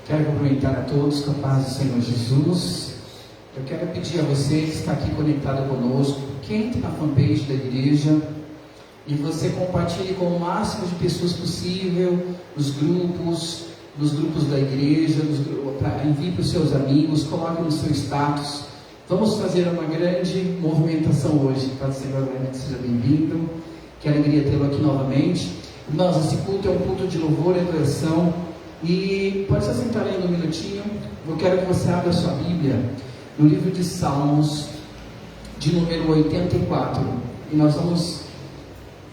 Quero cumprimentar a todos com a paz do Senhor Jesus. Eu quero pedir a você que está aqui conectado conosco, que entre na fanpage da igreja e você compartilhe com o máximo de pessoas possível, nos grupos da igreja, envie para os seus amigos, coloque no seu status. Vamos fazer uma grande movimentação hoje. Paz do Senhor, seja bem-vindo. Que alegria tê-lo aqui novamente. Irmãos, esse culto é um culto de louvor e adoração. E pode se sentar aí um minutinho. Eu quero que você abra a sua Bíblia no livro de Salmos, de número 84. E nós vamos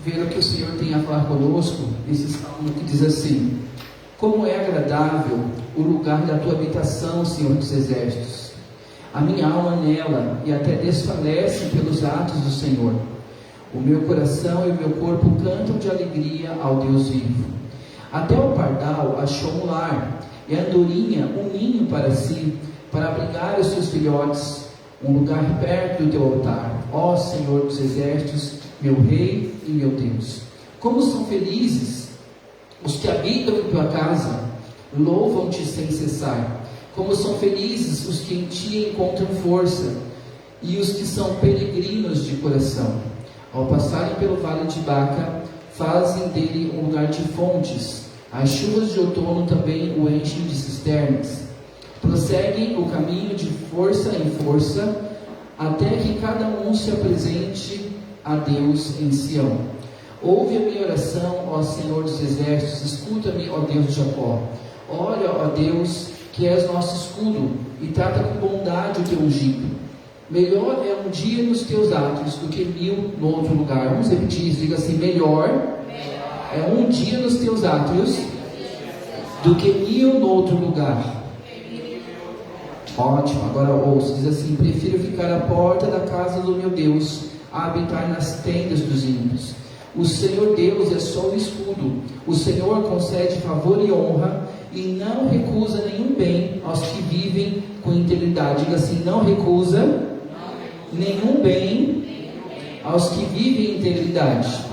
ver o que o Senhor tem a falar conosco. Esse salmo que diz assim: como é agradável o lugar da tua habitação, Senhor dos exércitos. A minha alma nela, e até desfalece pelos atos do Senhor. O meu coração e o meu corpo cantam de alegria ao Deus vivo. Até o pardal achou um lar, e a andorinha um ninho para si, para abrigar os seus filhotes, um lugar perto do teu altar, ó Senhor dos exércitos, meu Rei e meu Deus. Como são felizes os que habitam em tua casa, louvam-te sem cessar. Como são felizes os que em ti encontram força, e os que são peregrinos de coração. Ao passarem pelo vale de Baca, fazem dele um lugar de fontes. As chuvas de outono também o enchem de cisternas. Prosseguem o caminho de força em força, até que cada um se apresente a Deus em Sião. Ouve a minha oração, ó Senhor dos exércitos, escuta-me, ó Deus de Jacó. Olha, ó Deus, que és nosso escudo, e trata com bondade o teu ungido. Melhor é um dia nos teus atos do que 1000 no outro lugar. Vamos repetir isso, diga assim: melhor é um dia nos teus atos do que 1000 no outro lugar. Ótimo, agora ouça, diz assim: prefiro ficar à porta da casa do meu Deus, a habitar nas tendas dos ímpios. O Senhor Deus é só o escudo. O Senhor concede favor e honra, e não recusa nenhum bem aos que vivem com integridade. Diga assim: não recusa nenhum bem aos que vivem em integridade.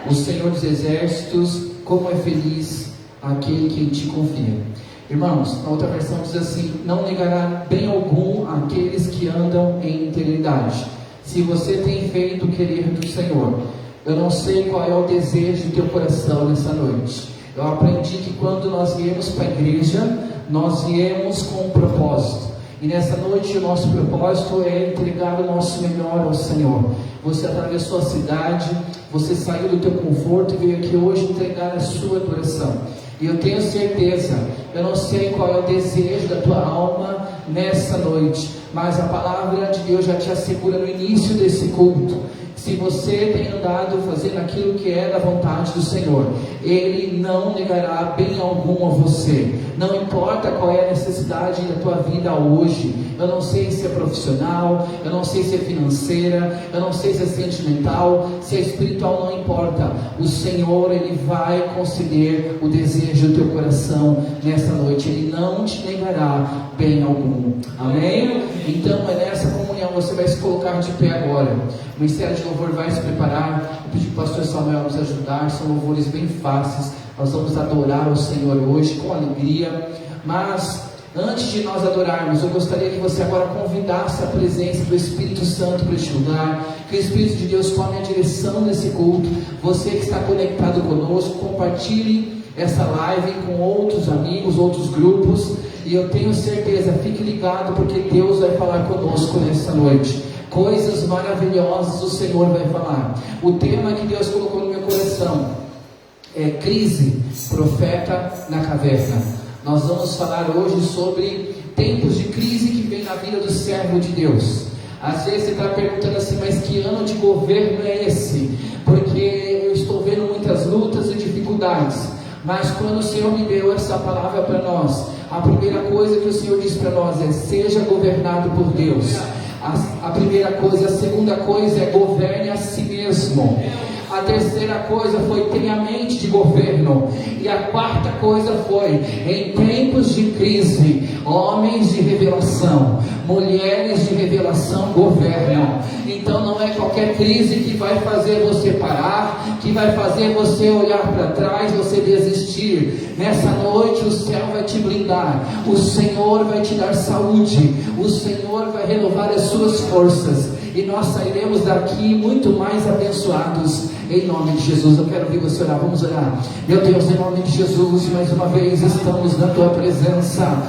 O Senhor dos exércitos, como é feliz aquele que em ti confia. Irmãos, a outra versão diz assim: não negará bem algum àqueles que andam em integridade. Se você tem feito o querer do Senhor, eu não sei qual é o desejo do teu coração nessa noite. Eu aprendi que quando nós viemos para a igreja, nós viemos com um propósito. E nessa noite o nosso propósito é entregar o nosso melhor ao Senhor. Você atravessou a cidade, você saiu do teu conforto e veio aqui hoje entregar a sua adoração. E eu tenho certeza, eu não sei qual é o desejo da tua alma nessa noite, mas a palavra de Deus já te assegura no início desse culto. Se você tem andado fazendo aquilo que é da vontade do Senhor, Ele não negará bem algum a você. Não importa qual é a necessidade da tua vida hoje. Eu não sei se é profissional, eu não sei se é financeira, eu não sei se é sentimental, se é espiritual, não importa. O Senhor, Ele vai conceder o desejo do teu coração nessa noite. Ele não te negará bem algum. Amém? Então é nessa comunhão, você vai se colocar de pé agora. O Ministério de Louvor vai se preparar. Eu pedi para o pastor Samuel nos ajudar. São louvores bem fáceis. Nós vamos adorar o Senhor hoje com alegria. Mas antes de nós adorarmos, eu gostaria que você agora convidasse a presença do Espírito Santo para este lugar. Que o Espírito de Deus tome a direção desse culto. Você que está conectado conosco, compartilhe essa live com outros amigos, outros grupos. E eu tenho certeza, fique ligado, porque Deus vai falar conosco nessa noite. Coisas maravilhosas o Senhor vai falar. O tema que Deus colocou no meu coração é crise, profeta na caverna. Nós vamos falar hoje sobre tempos de crise que vem na vida do servo de Deus. Às vezes você está perguntando assim: mas que ano de governo é esse? Porque eu estou vendo muitas lutas e dificuldades. Mas quando o Senhor me deu essa palavra para nós, a primeira coisa que o Senhor diz para nós é: seja governado por Deus. A primeira coisa. A segunda coisa é: governe a si mesmo. A terceira coisa foi: tenha mente de governo. E a quarta coisa foi: em tempos de crise, homens de revelação, mulheres de revelação governam. Então não é qualquer crise que vai fazer você parar, que vai fazer você olhar para trás, você desistir. Nessa noite o céu vai te blindar, o Senhor vai te dar saúde, o Senhor vai renovar as suas forças, e nós sairemos daqui muito mais abençoados, em nome de Jesus. Eu quero ouvir você orar. Vamos orar. Meu Deus, em nome de Jesus, mais uma vez estamos na tua presença.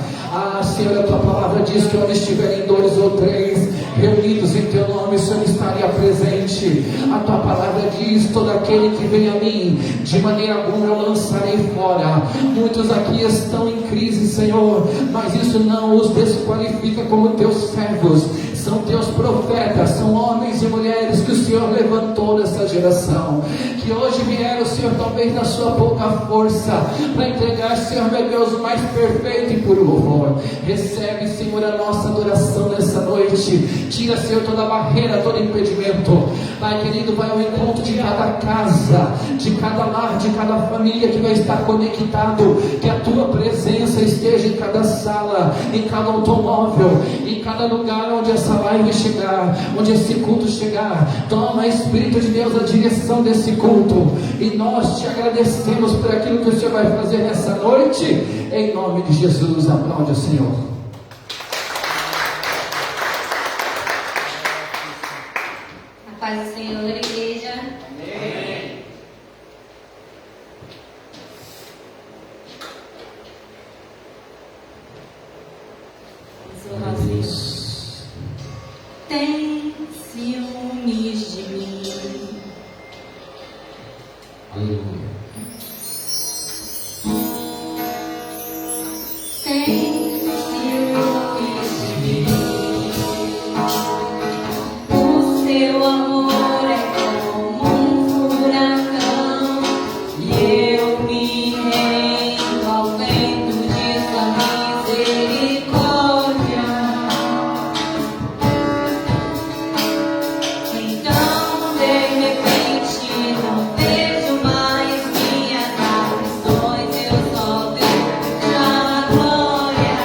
Senhor, a tua palavra diz que onde estiverem 2 ou 3 reunidos em teu nome, o Senhor estaria presente. A tua palavra diz: todo aquele que vem a mim, de maneira alguma eu lançarei fora. Muitos aqui estão em crise, Senhor, mas isso não os desqualifica como teus servos. São teus profetas, são homens e mulheres que o Senhor levantou nessa geração, que hoje vieram, Senhor, talvez na sua pouca força, para entregar, Senhor, meu Deus, o mais perfeito e puro louvor. Recebe, Senhor, a nossa adoração nessa noite. Tira, Senhor, toda barreira, todo impedimento. Pai querido, vai ao encontro de cada casa, de cada lar, de cada família que vai estar conectado. Que a tua presença esteja em cada sala, em cada automóvel, em cada lugar onde essa live chegar, onde esse culto chegar. Toma, Espírito de Deus, a direção desse culto, e nós te agradecemos por aquilo que o Senhor vai fazer nessa noite, em nome de Jesus. Aplaude o Senhor. A paz do Senhor, igreja. Amém. Vamos orar ao Senhor. Tem ciúmes de mim. Aleluia. Tem ciúmes de mim. O seu amor é como um furacão, e eu me rendo ao vento de sua misericórdia. Então, de repente, não vejo mais minhas aflições, eu só vejo a glória.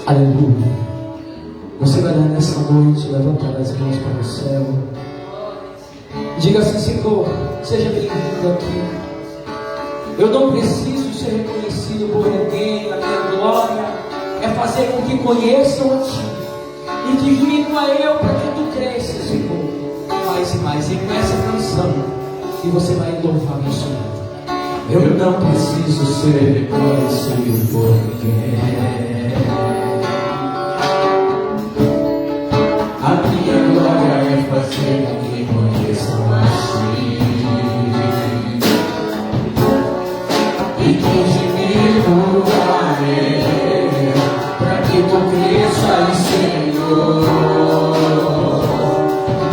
Aleluia. Você vai lá nessa noite, levantar as mãos para o céu. Diga assim: Senhor, seja bem-vindo aqui. Eu não preciso ser reconhecido por ninguém. A minha glória é fazer com que conheçam a Ti e que diminua eu para que Tu cresças, Senhor, mais e mais. E com essa canção, e você vai louvar meu Senhor. Eu não preciso ser reconhecido por ninguém. A minha glória é fazer com que conheçam a Ti e que diminua eu para que Tu cresças, Senhor,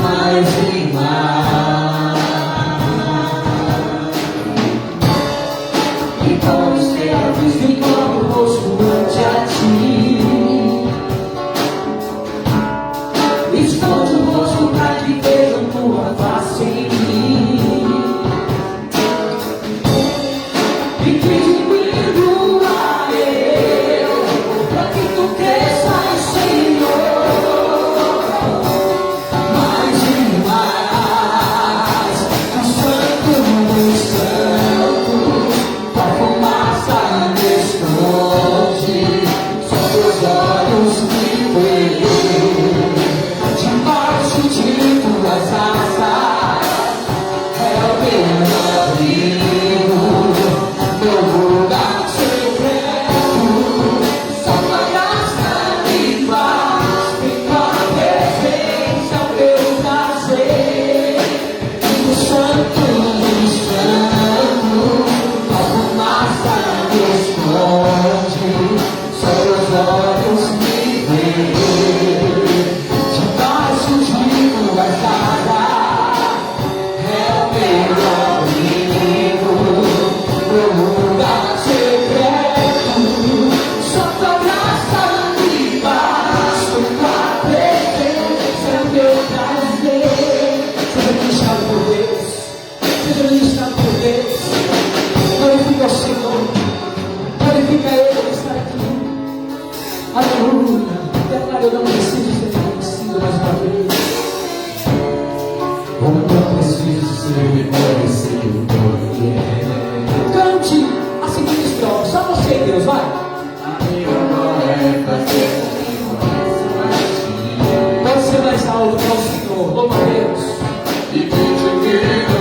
mais e mais. E com os teus enquanto o rosto ante a Ti, esconde o rosto para que vejam Tua face em mim e que diminua eu para que Tu cresças, Senhor, mais e mais. O Santo dos Santos, a fumaça me esconde, só Teus olhos me veem. Debaixo de Tuas asas é o meu abrigo, meu lugar secreto. Só Tua graça me faz, em Tua presença o meu prazer. O Santo dos Santos, a fumaça me esconde, só Teus olhos me veem. Debaixo de Tuas asas é o meu abrigo, meu lugar secreto. Só Tua graça me basta, Tua presença é o meu prazer. Seja ministrado por Deus, seja ministrado por Deus. Glorifica o Senhor, glorifica Ele que está aqui. Aleluia. Declara: eu não preciso ser reconhecido mais uma vez. Eu não preciso ser reconhecido por ninguém. Cante a seguinte estrofe, só você, Deus, vai. A minha glória é fazer com que conheçam a Ti. Pode ser mais alto que o Senhor, louva a Deus. E que diminua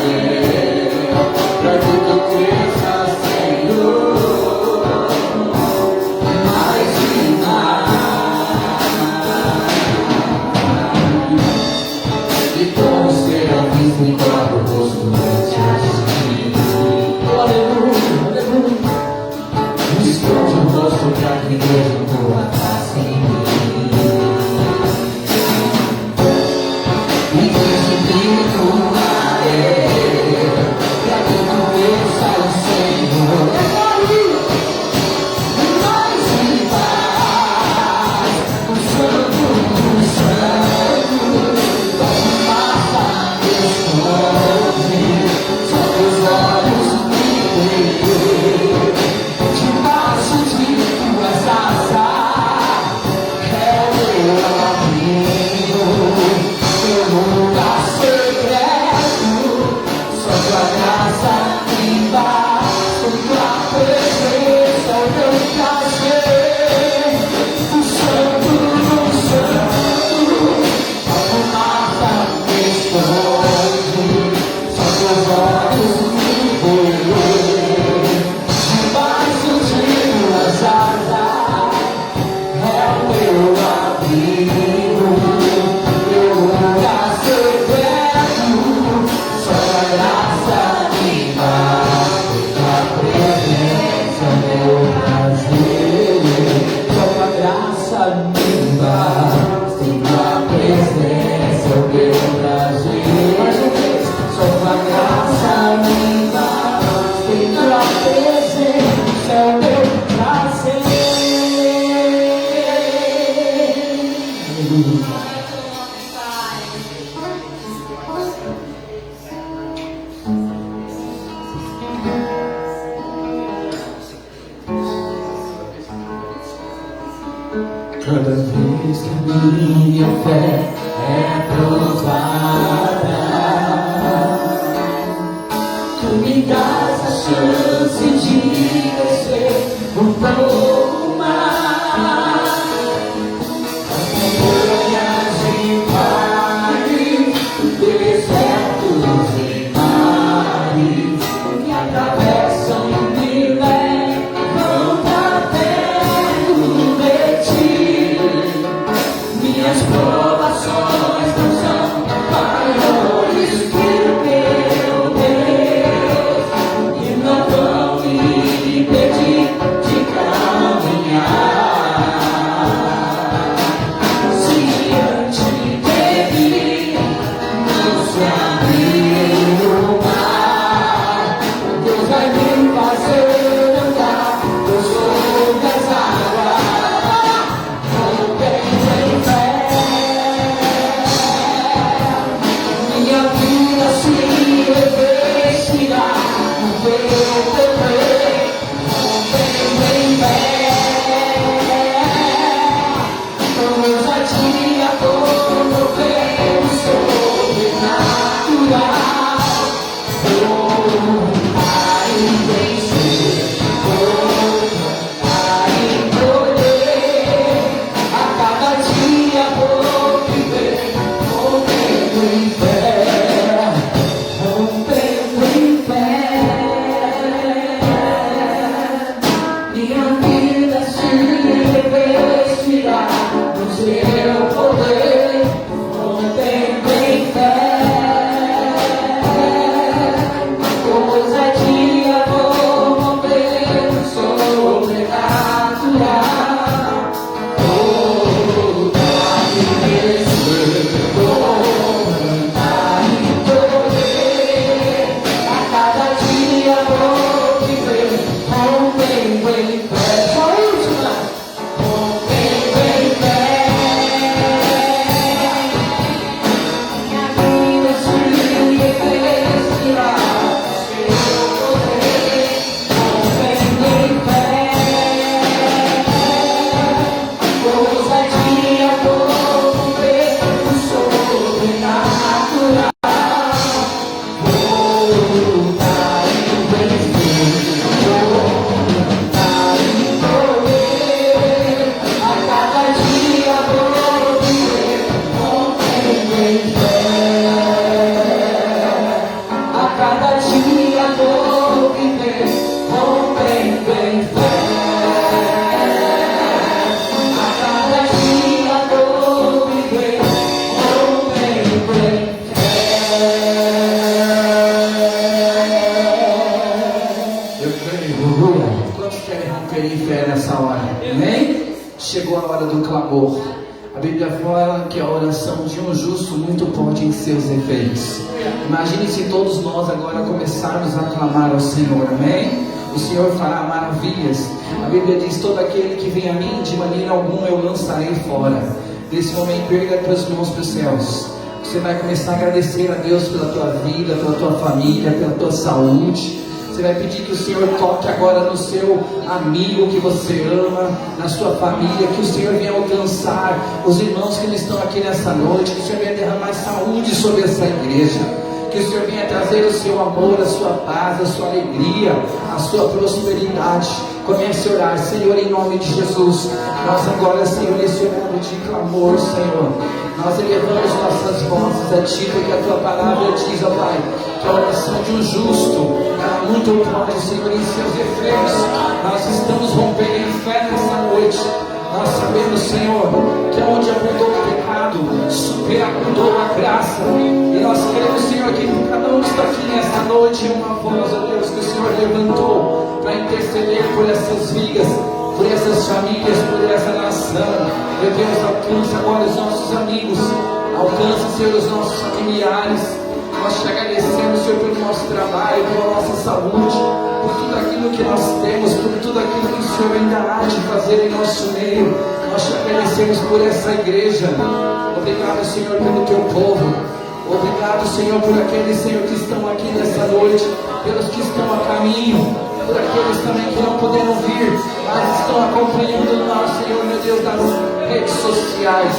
eu, para que Tu cresças, Senhor, mais e mais. E com os teus enquadro o rosto ante a Ti. Aleluia, aleluia. O Cada vez que minha fé é provada, tu me dás a chance de descer um pouco mais. As montanhas e vales, desertos e mares me atravessam e me levam pra perto de ti. Minhas provações não são maiores que o meu Deus e não vão me impedir de caminhar. Se diante de mim não se abrir o mar, Deus vai me fazer andar por sobre as águas. Não tenho em fé, minha vida se revestirá no teu poder. Não tenho em fé, com ousadia promover o sobrenatural. Vou cantar em vencer, vou cantar em poder. A cada dia vou viver rompendo em fé, rompendo em fé. Minha vida se revestirá no seu poder, rompendo em fé. Com ousadia vou mover o sobrenatural. Vou dar e vencer, vou cantar e poder. A cada dia vou viver rompendo em fé. Só a última. Rompendo em fé. Minha vida se revestirá no seu poder, rompendo em fé. Com ousadia vou mover o sobrenatural. Vou dar e vencer, vou cantar e poder. A cada dia vou viver rompendo em fé. A cada dia vou viver rompendo em fé. A cada dia vou viver rompendo em fé. Eu creio. Quantos querem romper em fé nessa hora? Amém? Chegou a hora do clamor. A Bíblia fala que a oração de um justo muito pode em seus efeitos. Imagine se todos nós agora começarmos a clamar ao Senhor, amém? O Senhor fará maravilhas. A Bíblia diz: todo aquele que vem a mim, de maneira alguma eu lançarei fora. Nesse momento, erga as tuas mãos para os céus. Você vai começar a agradecer a Deus pela tua vida, pela tua família, pela tua saúde. Você vai pedir que o Senhor toque agora no seu amigo que você ama, na sua família, que o Senhor venha alcançar os irmãos que não estão aqui nessa noite, que o Senhor venha derramar saúde sobre essa igreja, que o Senhor venha trazer o seu amor, a sua paz, a sua alegria, a sua prosperidade. Comece a orar: Senhor, em nome de Jesus, nós agora, Senhor, nesse horário de clamor, Senhor, nós elevamos nossas vozes a Ti, porque a Tua palavra diz, ó Pai, que a oração de um justo, ela muito pode, Senhor, em seus efeitos. Nós estamos rompendo em fé nessa noite. Nós sabemos, Senhor, que onde abundou o pecado, superabundou a graça. E nós queremos, Senhor, que cada um que está aqui nessa noite, uma voz, ó Deus, que o Senhor levantou para interceder por essas vidas, por essas famílias, por essa nação. Meu Deus, alcança agora os nossos amigos, alcança, Senhor, os nossos familiares. Nós te agradecemos, Senhor, pelo nosso trabalho, pela nossa saúde, por tudo aquilo que nós temos, por tudo aquilo que o Senhor ainda há de fazer em nosso meio. Nós te agradecemos por essa igreja. Obrigado, Senhor, pelo teu povo. Obrigado, Senhor, por aqueles, Senhor, que estão aqui nessa noite, pelos que estão a caminho, por aqueles também que não puderam vir, mas estão acompanhando nós, Senhor, meu Deus, redes sociais,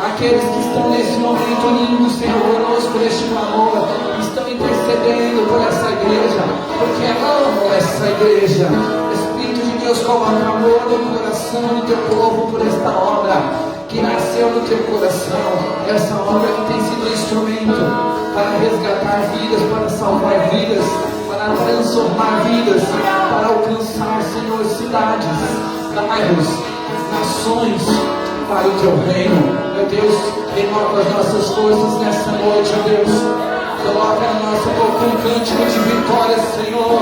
aqueles que estão nesse momento unindo, Senhor, conosco neste clamor, estão intercedendo por essa igreja, porque amam essa igreja. Espírito de Deus, coloca amor no coração do teu povo por esta obra que nasceu no teu coração, essa obra que tem sido instrumento para resgatar vidas, para salvar vidas, para transformar vidas, para alcançar, Senhor, cidades, bairros, nações, para o teu reino. Meu Deus, renova as nossas forças nessa noite, ó Deus. Coloca na nossa boca um cântico de vitória, Senhor.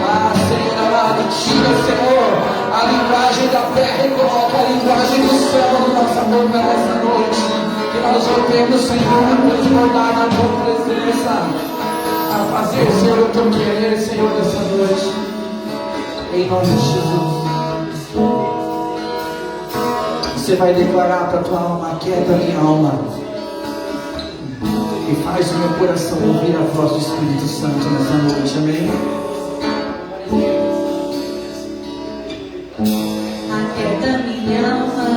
Ah, Senhor amado, tira, Senhor, a linguagem da terra e coloca a linguagem do céu na nossa boca nessa noite. Que nós voltemos, Senhor, a transbordar na tua presença, a fazer, Senhor, o teu querer, Senhor, nessa noite. Em nome de Jesus. Você vai declarar para a tua alma: aquieta minha alma, e faz o meu coração ouvir a voz do Espírito Santo nessa noite. Amém? Aquieta minha alma,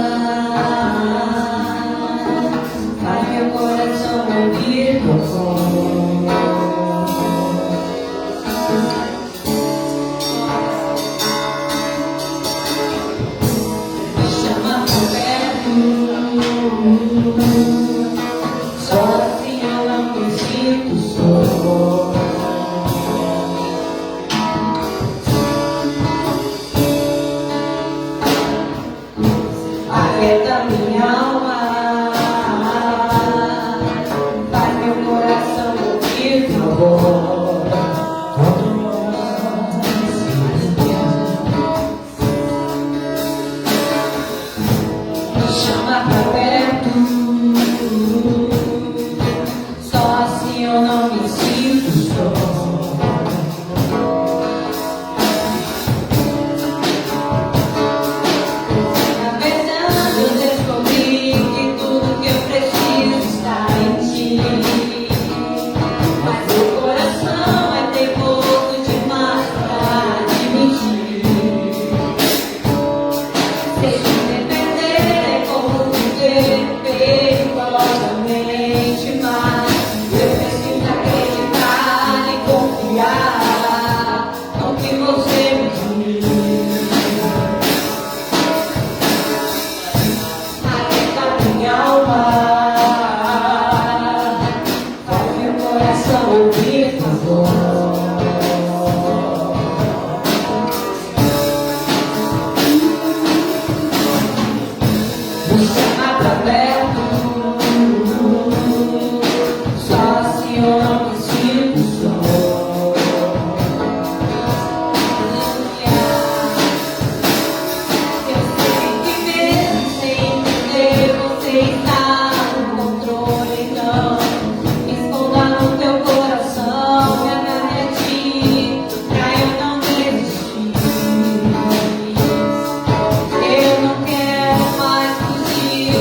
faz meu coração ouvir tua voz. Me chama por perto, só assim eu não me sinto só. Aquieta minha alma, faz meu coração ouvir tua voz. Me chama pra perto, só assim eu não me sinto só. Eu não quero mais fugir.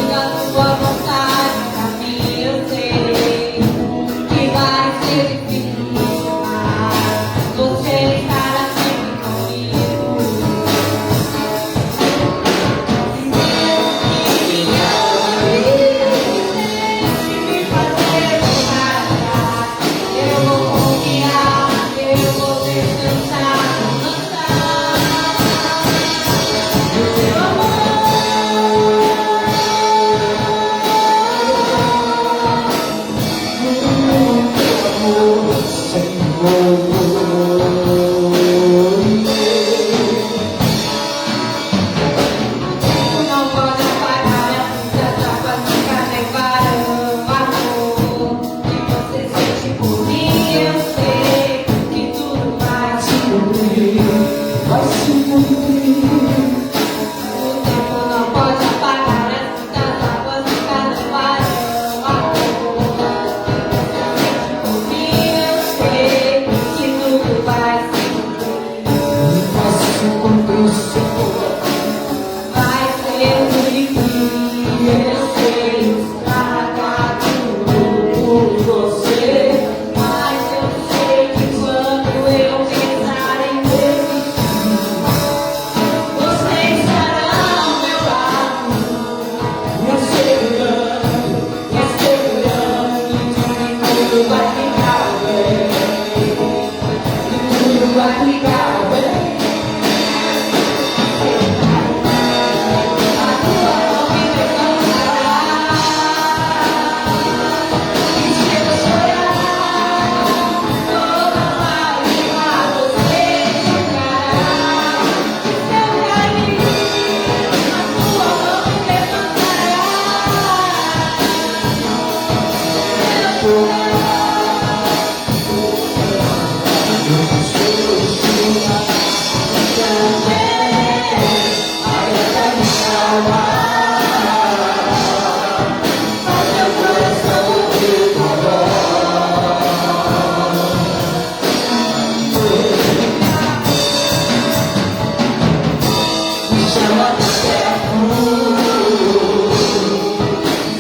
chama de perto.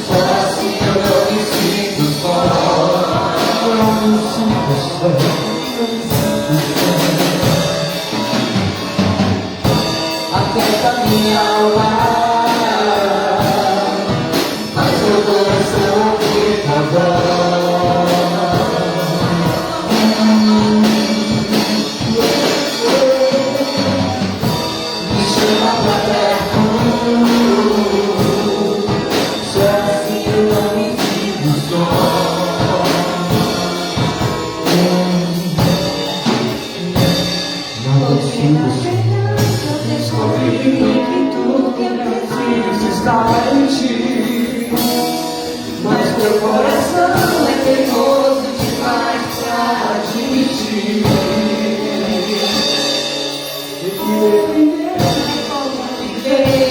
Só assim eu não me sinto só. Eu não me sinto só. Aquieta minha alma, mas meu coração fica agora. Me chama pra perto, só assim eu não me sinto só. Não me sinto só. Descobri que tudo que eu preciso está em ti, mas meu coração é teimoso demais pra admitir. Eu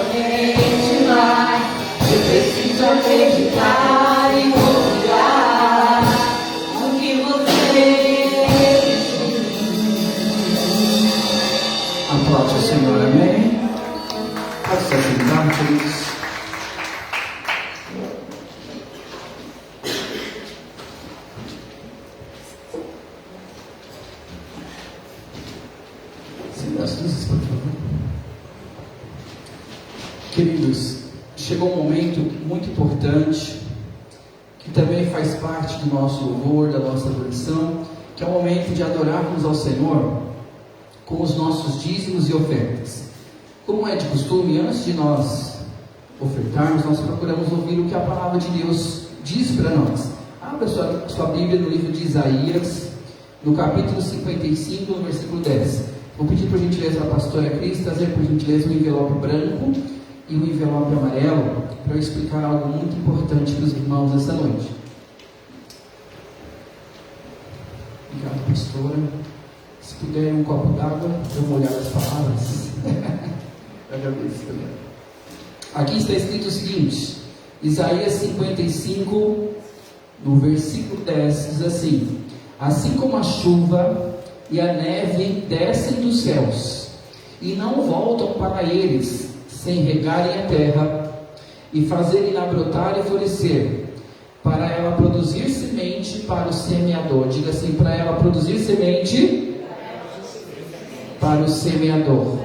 imensamente mais. Eu preciso acreditar e confiar no que você. Aplaude o Senhor, amém? Pode se assentar, queridos. Acenda as luzes, por favor. Queridos, chegou um momento muito importante, que também faz parte do nosso louvor, da nossa adoração, que é o momento de adorarmos ao Senhor com os nossos dízimos e ofertas. Como é de costume, antes de nós ofertarmos, nós procuramos ouvir o que a palavra de Deus diz para nós. Abra sua Bíblia no livro de Isaías, no capítulo 55, no versículo 10. Vou pedir por gentileza a pastora Cris trazer por gentileza um envelope branco e um envelope amarelo para eu explicar algo muito importante para os irmãos essa noite. Obrigado, pastora. Se puder um copo d'água, eu vou olhar as palavras. Eu agradeço também. Aqui está escrito o seguinte, Isaías 55, no versículo 10, diz assim: assim como a chuva e a neve descem dos céus, e não voltam para eles, sem regarem a terra, e fazerem-na brotar e florescer, para ela produzir semente para o semeador. Diga assim, para ela produzir semente para o semeador.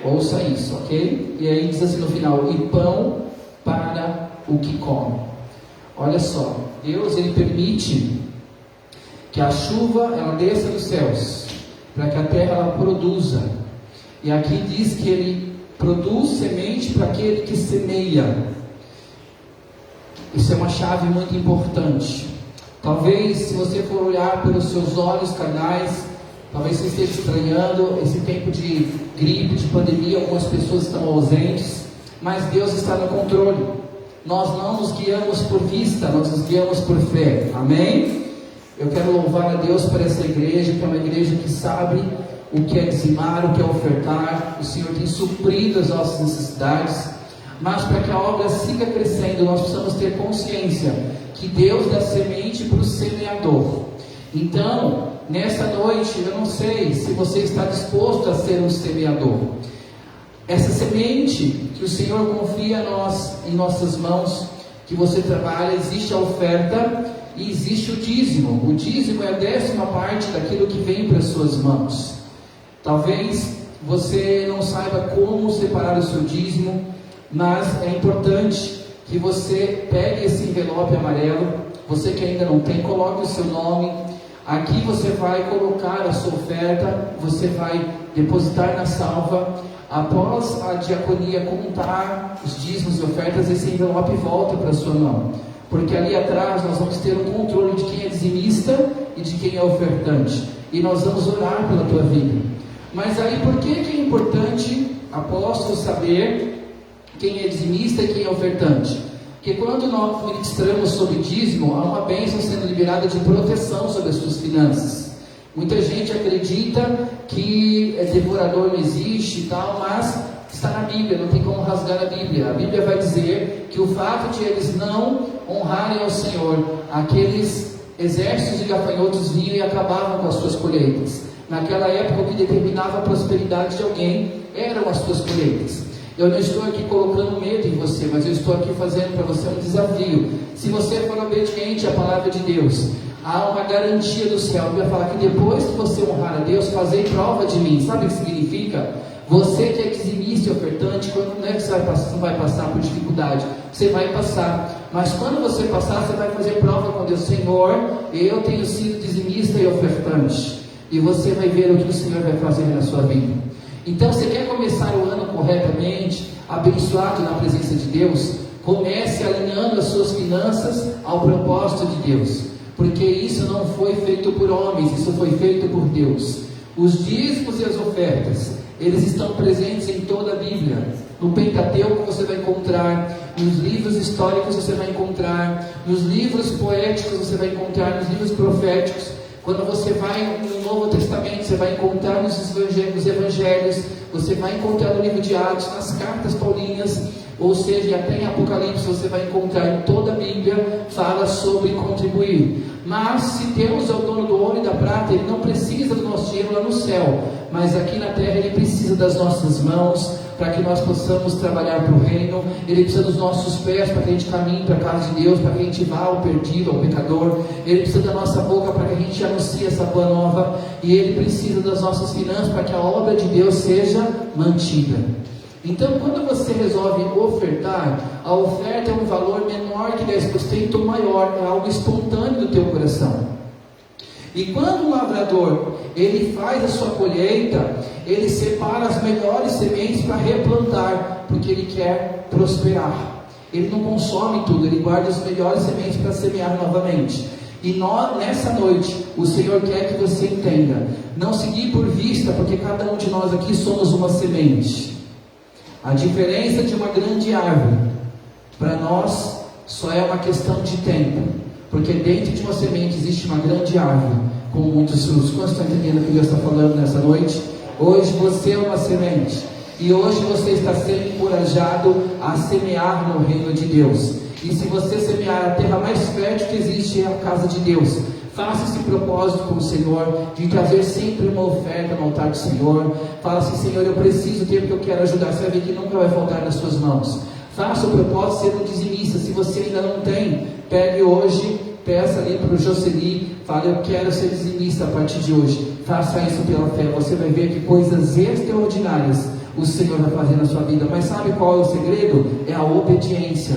Ouça isso, ok? E aí diz assim no final, e pão para o que come. Olha só, Deus, ele permite que a chuva ela desça dos céus, para que a terra ela produza. E aqui diz que ele produz semente para aquele que semeia. Isso é uma chave muito importante. Talvez, se você for olhar pelos seus olhos carnais, talvez você esteja estranhando esse tempo de gripe, de pandemia, algumas pessoas estão ausentes, mas Deus está no controle. Nós não nos guiamos por vista, nós nos guiamos por fé, amém? Eu quero louvar a Deus por essa igreja, que é uma igreja que sabe o que é dizimar, o que é ofertar. O Senhor tem suprido as nossas necessidades, mas para que a obra siga crescendo, nós precisamos ter consciência que Deus dá semente para o semeador. Então, nesta noite, eu não sei se você está disposto a ser um semeador. Essa semente que o Senhor confia a nós, em nossas mãos, que você trabalha, existe a oferta e existe o dízimo. O dízimo é a 10ª daquilo que vem para as suas mãos. Talvez você não saiba como separar o seu dízimo, mas é importante que você pegue esse envelope amarelo. Você que ainda não tem, coloque o seu nome. Aqui você vai colocar a sua oferta, você vai depositar na salva. Após a diaconia contar os dízimos e ofertas, esse envelope volta para a sua mão, porque ali atrás nós vamos ter um controle de quem é dizimista e de quem é ofertante, e nós vamos orar pela tua vida. Mas aí, por que é importante, apóstolo, saber quem é dizimista e quem é ofertante? Porque quando nós ministramos sobre dízimo, há uma bênção sendo liberada de proteção sobre as suas finanças. Muita gente acredita que devorador não existe e tal, mas está na Bíblia, não tem como rasgar a Bíblia. A Bíblia vai dizer que o fato de eles não honrarem ao Senhor, aqueles exércitos de gafanhotos vinham e acabavam com as suas colheitas. Naquela época, o que determinava a prosperidade de alguém eram as suas colheitas. Eu não estou aqui colocando medo em você, mas eu estou aqui fazendo para você um desafio. Se você for obediente à palavra de Deus, há uma garantia do céu que vai falar que depois que você honrar a Deus, fazei prova de mim. Sabe o que significa? Você que é dizimista e ofertante, quando não é que você vai passar por dificuldade, você vai passar. Mas quando você passar, você vai fazer prova com Deus. Senhor, eu tenho sido dizimista e ofertante. E você vai ver o que o Senhor vai fazer na sua vida. Então, você quer começar o ano corretamente, abençoado na presença de Deus? Comece alinhando as suas finanças ao propósito de Deus. Porque isso não foi feito por homens, isso foi feito por Deus. Os dízimos e as ofertas, eles estão presentes em toda a Bíblia. No Pentateuco você vai encontrar, nos livros históricos você vai encontrar, nos livros poéticos você vai encontrar, nos livros proféticos. Quando você vai no Novo Testamento, você vai encontrar nos Evangelhos, você vai encontrar no livro de Atos, nas cartas paulinas, ou seja, até em Apocalipse você vai encontrar em toda a Bíblia, fala sobre contribuir. Mas se Deus é o dono do ouro e da prata, Ele não precisa do nosso dinheiro lá no céu, mas aqui na terra Ele precisa das nossas mãos, para que nós possamos trabalhar para o reino. Ele precisa dos nossos pés, para que a gente caminhe para a casa de Deus, para que a gente vá ao perdido, ao pecador. Ele precisa da nossa boca, para que a gente anuncie essa boa nova, e Ele precisa das nossas finanças, para que a obra de Deus seja mantida. Então, quando você resolve ofertar, a oferta é um valor menor que 10% ou maior, é algo espontâneo do teu coração. E quando o lavrador, ele faz a sua colheita, ele separa as melhores sementes para replantar, porque ele quer prosperar. Ele não consome tudo, ele guarda as melhores sementes para semear novamente. E nessa noite, o Senhor quer que você entenda, não seguir por vista, porque cada um de nós aqui somos uma semente. A diferença de uma grande árvore, para nós, só é uma questão de tempo. Porque dentro de uma semente existe uma grande árvore, com muitos frutos. Quantos estão entendendo o que Deus está falando nessa noite? Hoje você é uma semente. E hoje você está sendo encorajado a semear no reino de Deus. E se você semear a terra mais fértil que existe é a casa de Deus. Faça esse propósito com o Senhor, de trazer sempre uma oferta no altar do Senhor. Fala assim: Senhor, eu preciso ter porque eu quero ajudar. Você vai ver que nunca vai faltar nas suas mãos. Faça o propósito de ser um dizimista. Se você ainda não tem, pegue hoje, peça ali para o Jocely, fale: eu quero ser dizimista a partir de hoje. Faça isso pela fé. Você vai ver que coisas extraordinárias o Senhor vai fazer na sua vida. Mas sabe qual é o segredo? É a obediência.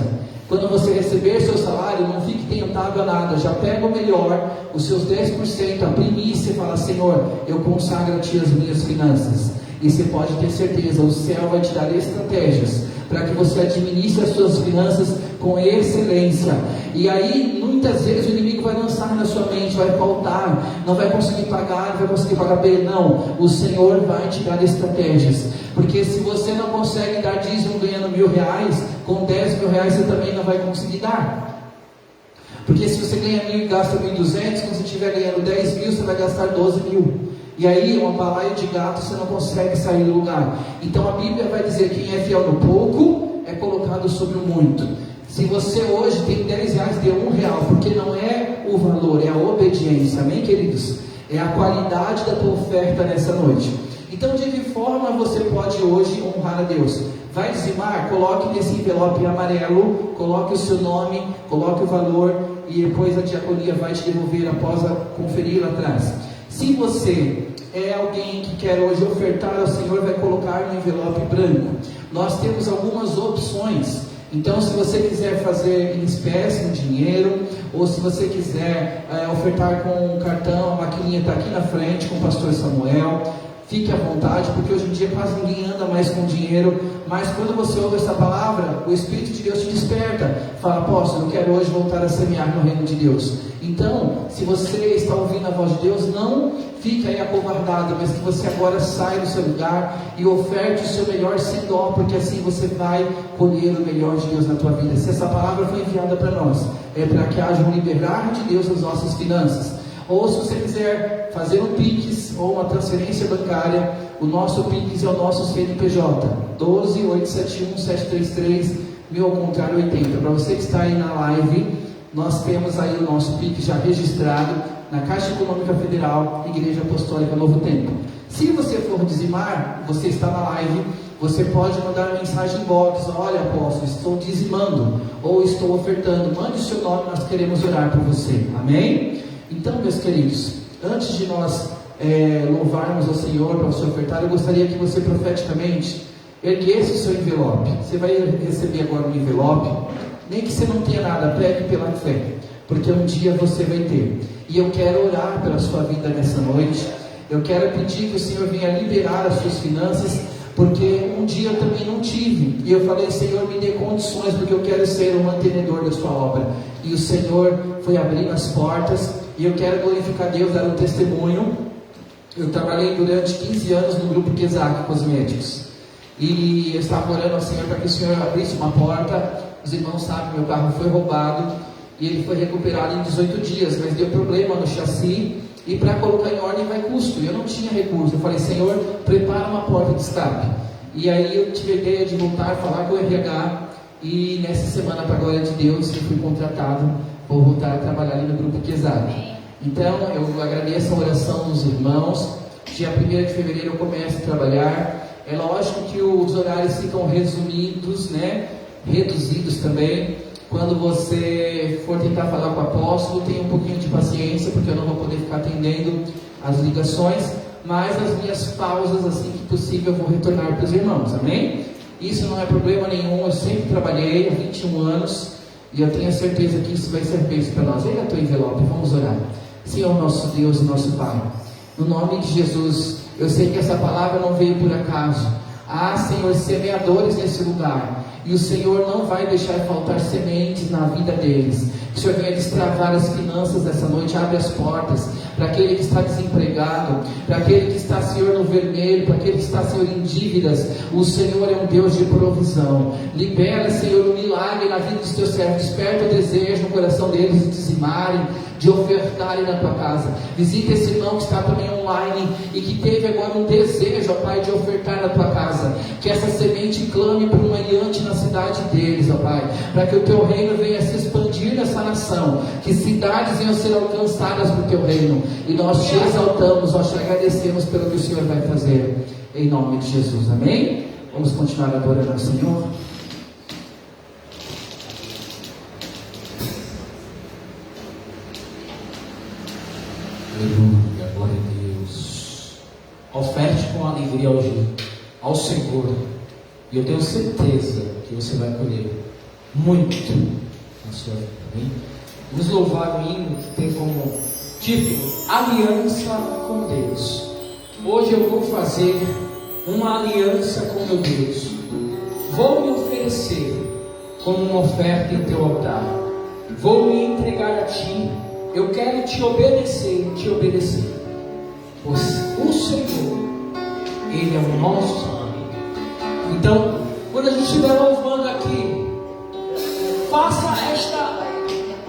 Quando você receber seu salário, não fique tentado a nada. Já pega o melhor, os seus 10%, a primícia, e fala: Senhor, eu consagro a Ti as minhas finanças. E você pode ter certeza, o céu vai te dar estratégias para que você administre as suas finanças com excelência. E aí, muitas vezes, o inimigo vai lançar na sua mente: vai faltar, não vai conseguir pagar, não vai conseguir pagar bem. Não, o Senhor vai te dar estratégias. Porque se você não consegue dar dízimo ganhando R$1.000, com R$10.000 você também não vai conseguir dar. Porque se você ganha 1.000 e gasta 1.200, quando você estiver ganhando 10.000, você vai gastar 12.000. E aí, uma balaia de gato, você não consegue sair do lugar. Então a Bíblia vai dizer: quem é fiel no pouco é colocado sobre o muito. Se você hoje tem R$10, dê R$1, porque não é o valor, é a obediência. Amém, queridos? É a qualidade da tua oferta nessa noite. Então, de que forma você pode hoje honrar a Deus? Vai dizimar? Coloque nesse envelope amarelo, coloque o seu nome, coloque o valor, e depois a diaconia vai te devolver após conferir lá atrás. Se você é alguém que quer hoje ofertar ao Senhor, vai colocar no envelope branco. Nós temos algumas opções. Então, se você quiser fazer em espécie, em dinheiro, ou se você quiser ofertar com um cartão, a maquininha está aqui na frente com o pastor Samuel. Fique à vontade, porque hoje em dia quase ninguém anda mais com dinheiro. Mas quando você ouve essa palavra, o Espírito de Deus te desperta. Fala: apóstolo, eu quero hoje voltar a semear no reino de Deus. Então, se você está ouvindo a voz de Deus, não fique aí acovardado, mas que você agora saia do seu lugar e oferte o seu melhor sem dó, porque assim você vai colher o melhor de Deus na tua vida. Se essa palavra foi enviada para nós, é para que haja um liberar de Deus nas nossas finanças. Ou se você quiser fazer um Pix ou uma transferência bancária, o nosso Pix é o nosso CNPJ 12871733 1000 ao contrário 80. Para você que está aí na live, nós temos aí o nosso Pix já registrado. na Caixa Econômica Federal, Igreja Apostólica Novo Tempo. Se você for dizimar, você está na live, você pode mandar uma mensagem em box: olha, apóstolo, estou dizimando, ou estou ofertando, mande o seu nome, nós queremos orar por você, amém? Então, meus queridos, antes de nós louvarmos ao Senhor para você ofertar, eu gostaria que você profeticamente erguesse o seu envelope. Você vai receber agora um envelope, nem que você não tenha nada, pregue pela fé, porque um dia você vai ter. E eu quero orar pela sua vida nessa noite. Eu quero pedir que o Senhor venha liberar as suas finanças, porque um dia eu também não tive, e eu falei: Senhor, me dê condições, porque eu quero ser o mantenedor da sua obra. E o Senhor foi abrindo as portas, e eu quero glorificar Deus, dar um testemunho. Eu trabalhei durante 15 anos no grupo Kesak Cosméticos, e eu estava orando ao Senhor para que o Senhor abrisse uma porta. Os irmãos sabem, meu carro foi roubado, e ele foi recuperado em 18 dias, mas deu problema no chassi, e para colocar em ordem vai custo, e eu não tinha recurso. Eu falei: Senhor, prepara uma porta de escape. E aí eu tive a ideia de voltar, falar com o RH, e nessa semana, para a glória de Deus, eu fui contratado, vou voltar a trabalhar ali no grupo Kesak. Então eu agradeço a oração dos irmãos. Dia 1º de fevereiro eu começo a trabalhar. É lógico que os horários ficam resumidos, né? Reduzidos também. Quando você for tentar falar com o apóstolo, tenha um pouquinho de paciência, porque eu não vou poder ficar atendendo as ligações, mas as minhas pausas, assim que possível, eu vou retornar para os irmãos, amém? Isso não é problema nenhum, eu sempre trabalhei há 21 anos, e eu tenho certeza que isso vai ser bênção para nós. Pega a tua envelope, vamos orar. Senhor, nosso Deus e nosso Pai, no nome de Jesus, eu sei que essa palavra não veio por acaso. Há, Senhor, semeadores nesse lugar, e o Senhor não vai deixar faltar sementes na vida deles. Que o Senhor venha destravar as finanças dessa noite. Abre as portas para aquele que está desempregado, para aquele que está, Senhor, no vermelho, para aquele que está, Senhor, em dívidas. O Senhor é um Deus de provisão. Libera, Senhor, um milagre na vida dos teus servos. Desperta o desejo no coração deles de dizimarem, de ofertarem na tua casa. Visita esse irmão que está também online e que teve agora um desejo, ó Pai, de ofertar na tua casa. Que essa semente clame por um aliante na cidade deles, ó Pai, para que o teu reino venha se expandir nessa nação, que cidades venham ser alcançadas por teu reino. E nós te exaltamos, nós te agradecemos pelo que o Senhor vai fazer, em nome de Jesus, amém? Vamos continuar adorando ao Senhor. Aleluia, glória a Deus. Oferte com alegria ao Senhor, e eu tenho certeza que você vai colher muito na sua vida, amém? Vamos louvar o hino que tem como título Aliança com Deus. Hoje eu vou fazer uma aliança com meu Deus. Vou me oferecer como uma oferta em teu altar. Vou me entregar a ti. Eu quero te obedecer, pois o Senhor, Ele é o nosso amigo. Então, quando a gente estiver louvando aqui, faça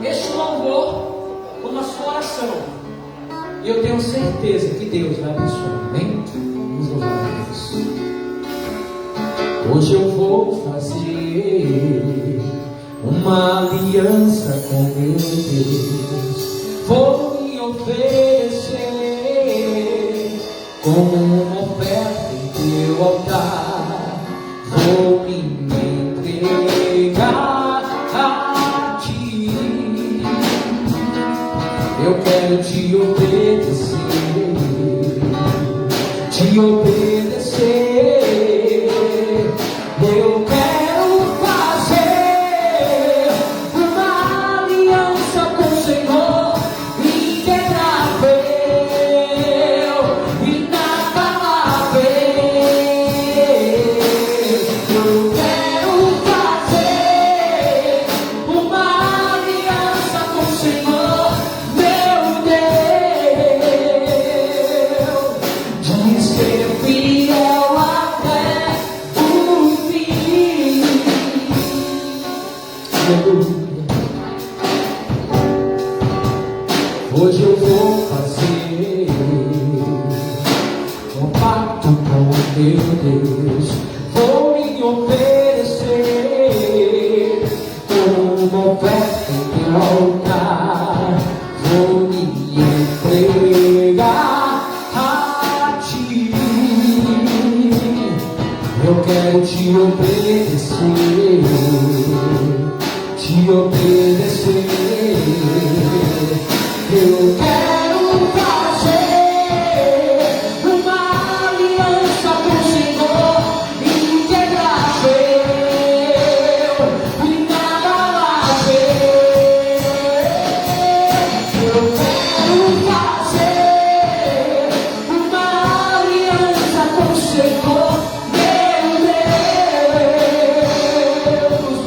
este louvor como a sua oração, e eu tenho certeza que Deus vai abençoar, amém? Vamos louvar a Deus. Hoje eu vou fazer uma aliança com meu Deus. Vou me oferecer como uma oferta em teu altar. Vou me entregar a ti. Eu quero te obedecer, te obedecer. Eu quero fazer uma aliança com o Senhor, inquebrável, inabalável. Eu quero fazer uma aliança com o Senhor, meu Deus, de ser fiel até o fim. Hoje eu vou fazer um pacto com meu Deus. Vou me oferecer como uma oferta em teu altar. Vou me quero te obedecer, te obedecer. Eu quero fazer uma aliança com o Senhor, integrável e inabalável. Eu quero fazer uma aliança com o Senhor, meu Deus,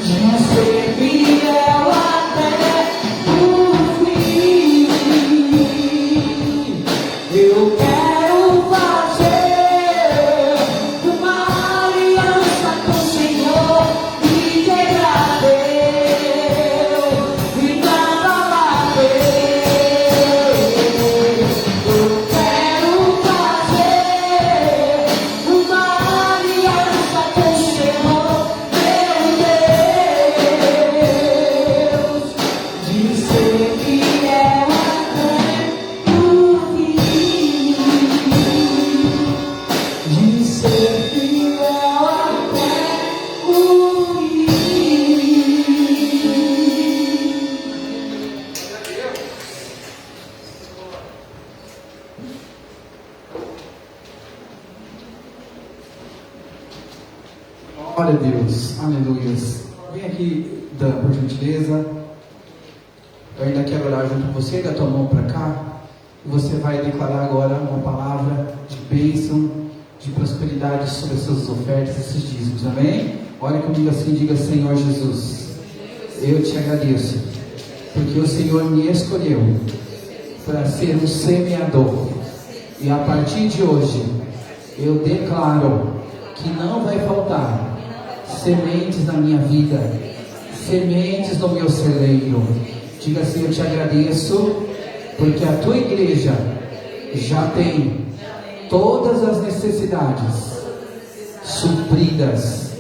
de ser fiel até o fim. Eu quero fazer uma aliança com o Senhor, integrável e inabalável. Eu quero fazer uma aliança com o Senhor, meu Deus, de ser fiel até o fim, de ser fiel até o fim. Glória a Deus, aleluias. Vem aqui, Dan, por gentileza. Eu ainda quero orar junto com você, dá tua mão para cá. E você vai declarar agora uma palavra de bênção, de prosperidade sobre as suas ofertas, esses dízimos, amém? Ore comigo assim, diga: Senhor Jesus, eu te agradeço, porque o Senhor me escolheu para ser um semeador. E a partir de hoje, eu declaro que não vai faltar sementes na minha vida, sementes no meu celeiro. Diga assim: eu te agradeço, porque a tua igreja já tem todas as necessidades supridas,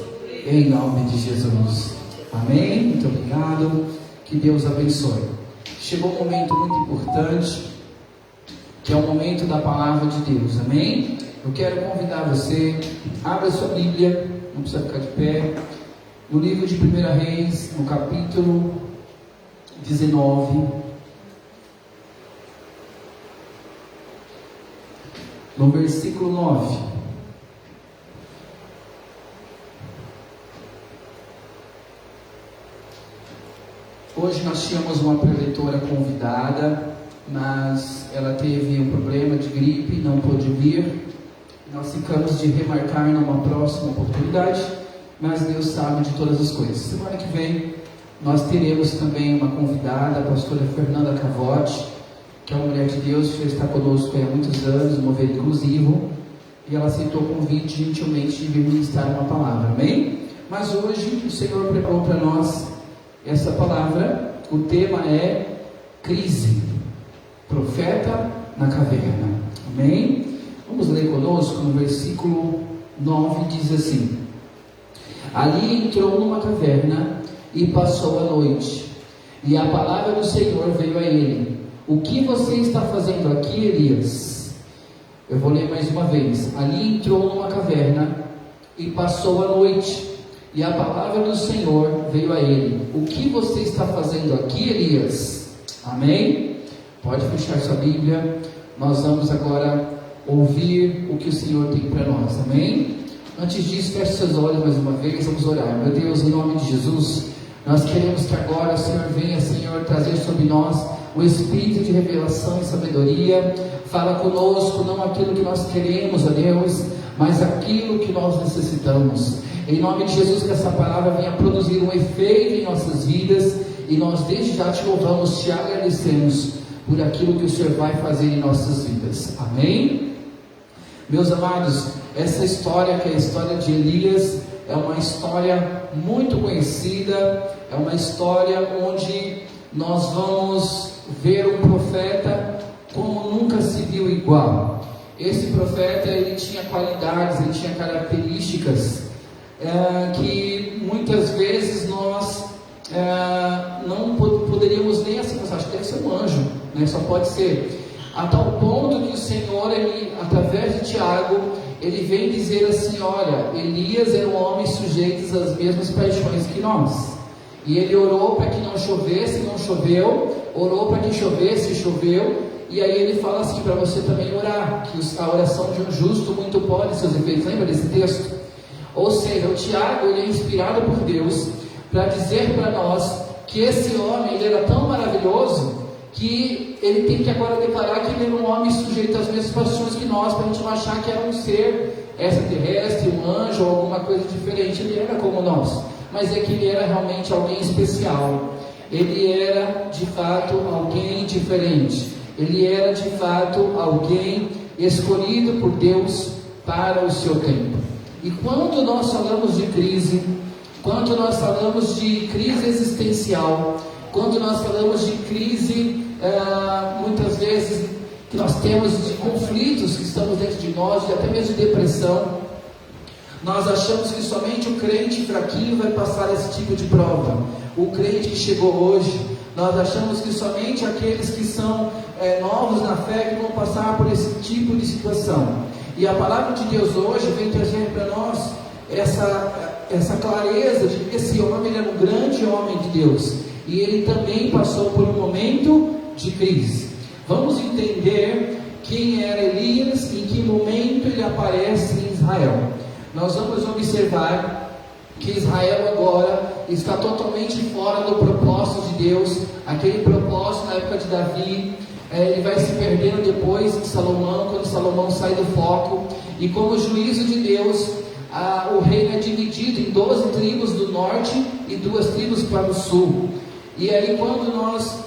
em nome de Jesus. Amém? Muito obrigado. Que Deus abençoe. Chegou um momento muito importante, que é o momento da palavra de Deus. Amém? Eu quero convidar você, abra sua Bíblia, não precisa ficar de pé, no livro de 1 Reis, no capítulo 19, no versículo 9. Hoje nós tínhamos uma preletora convidada, mas ela teve um problema de gripe, não pôde vir. Nós ficamos de remarcar numa próxima oportunidade, mas Deus sabe de todas as coisas. Semana que vem nós teremos também uma convidada, a pastora Fernanda Cavotti, que é uma mulher de Deus, que já está conosco há muitos anos, um mover inclusivo, e ela aceitou o convite gentilmente de vir ministrar uma palavra, amém? Mas hoje o Senhor preparou para nós essa palavra. O tema é crise, profeta na caverna, amém? Vamos ler conosco no versículo 9, diz assim: ali entrou numa caverna e passou a noite, e a palavra do Senhor veio a ele: o que você está fazendo aqui, Elias? Eu vou ler mais uma vez. Ali entrou numa caverna e passou a noite, e a palavra do Senhor veio a ele: o que você está fazendo aqui, Elias? Amém? Pode fechar sua Bíblia. Nós vamos agora ouvir o que o Senhor tem para nós, amém? Antes disso, feche seus olhos mais uma vez, vamos orar. Meu Deus, em nome de Jesus, nós queremos que agora o Senhor venha, Senhor, trazer sobre nós o espírito de revelação e sabedoria. Fala conosco, não aquilo que nós queremos, ó Deus, mas aquilo que nós necessitamos. Em nome de Jesus, que essa palavra venha produzir um efeito em nossas vidas, e nós desde já te louvamos, te agradecemos por aquilo que o Senhor vai fazer em nossas vidas, amém? Meus amados, essa história, que é a história de Elias, é uma história muito conhecida, é uma história onde nós vamos ver um profeta como nunca se viu igual. Esse profeta, ele tinha qualidades, ele tinha características que muitas vezes nós não poderíamos nem assim, mas acho que deve ser um anjo, né? Só pode ser. A tal ponto que o Senhor, ele, através de Tiago, ele vem dizer assim: olha, Elias era um homem sujeito às mesmas paixões que nós, e ele orou para que não chovesse, não choveu, orou para que chovesse, choveu, e aí ele fala assim para você também orar, que a oração de um justo muito pode seus efeitos. Lembra desse texto? Ou seja, o Tiago, ele é inspirado por Deus para dizer para nós que esse homem, ele era tão maravilhoso que ele tem que agora declarar que ele era um homem sujeito às mesmas paixões que nós, para a gente não achar que era um ser extraterrestre, um anjo ou alguma coisa diferente. Ele era como nós, mas é que ele era realmente alguém especial. Ele era de fato alguém diferente. Ele era de fato alguém escolhido por Deus para o seu tempo. E quando nós falamos de crise, quando nós falamos de crise existencial, quando nós falamos de crise, muitas vezes que nós temos de conflitos que estamos dentro de nós, e até mesmo de depressão, nós achamos que somente o crente fraquinho vai passar esse tipo de prova. O crente que chegou hoje, nós achamos que somente aqueles que são novos na fé que vão passar por esse tipo de situação. E a palavra de Deus hoje vem trazer para nós essa clareza de que esse homem era um grande homem de Deus, e ele também passou por um momento de crise. Vamos entender quem era Elias e em que momento ele aparece em Israel. Nós vamos observar que Israel agora está totalmente fora do propósito de Deus, aquele propósito na época de Davi. Ele vai se perdendo depois de Salomão, quando Salomão sai do foco, e como juízo de Deus, o reino é dividido em 12 tribos do norte e 2 tribos para o sul. E aí quando nós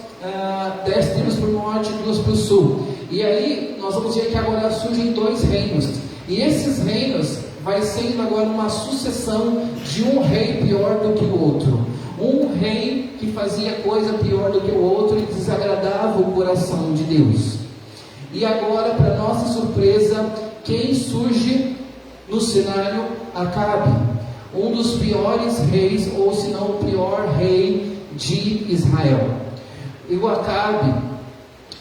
10 tribos para o norte e 2 para o sul, e aí nós vamos ver que agora surgem 2 reinos, e esses reinos vai sendo agora uma sucessão de um rei pior do que o outro, um rei que fazia coisa pior do que o outro e desagradava o coração de Deus. E agora, para nossa surpresa, quem surge no cenário? Acabe, um dos piores reis, ou se não o pior rei de Israel. E o Acabe,